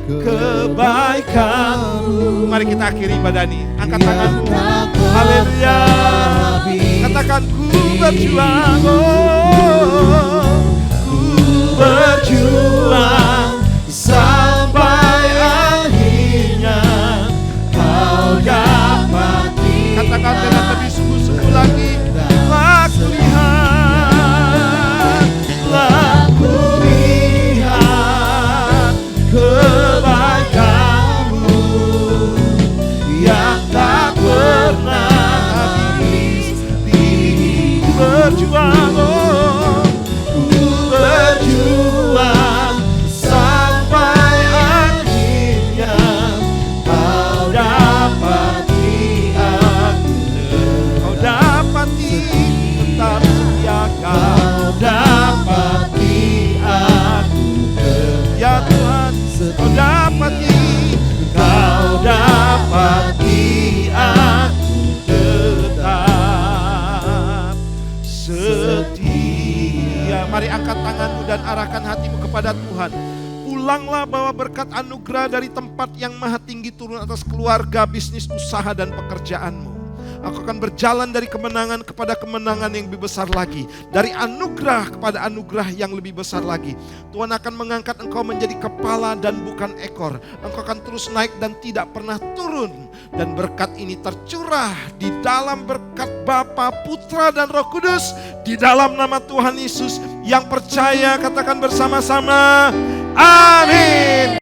S3: kebaikan-Mu. Mari kita akhiri ibadah ini. Angkat tanganmu. Haleluya. Katakan ku berjuang. Ku berjuang sampai akhirnya Kau dapati. Katakan dengan lebih sungguh-sungguh lagi. Telah kulihat kebaikan-Mu yang tak pernah habis. Di berjuang, ku berjuang sampai akhirnya Kau dapati aku. Kau dapati tetap setia. Kau dapati aku. Ya Tuhan, Kau dapati. Kau dapati aku tetap setia. Mari angkat tanganmu dan arahkan hatimu kepada Tuhan. Pulanglah bawa berkat anugerah dari tempat yang maha tinggi turun atas keluarga, bisnis, usaha, dan pekerjaanmu. Aku akan berjalan dari kemenangan kepada kemenangan yang lebih besar lagi. Dari anugerah kepada anugerah yang lebih besar lagi. Tuhan akan mengangkat engkau menjadi kepala dan bukan ekor. Engkau akan terus naik dan tidak pernah turun. Dan berkat ini tercurah di dalam berkat Bapa, Putra, dan Roh Kudus. Di dalam nama Tuhan Yesus. Yang percaya katakan bersama-sama. Amin.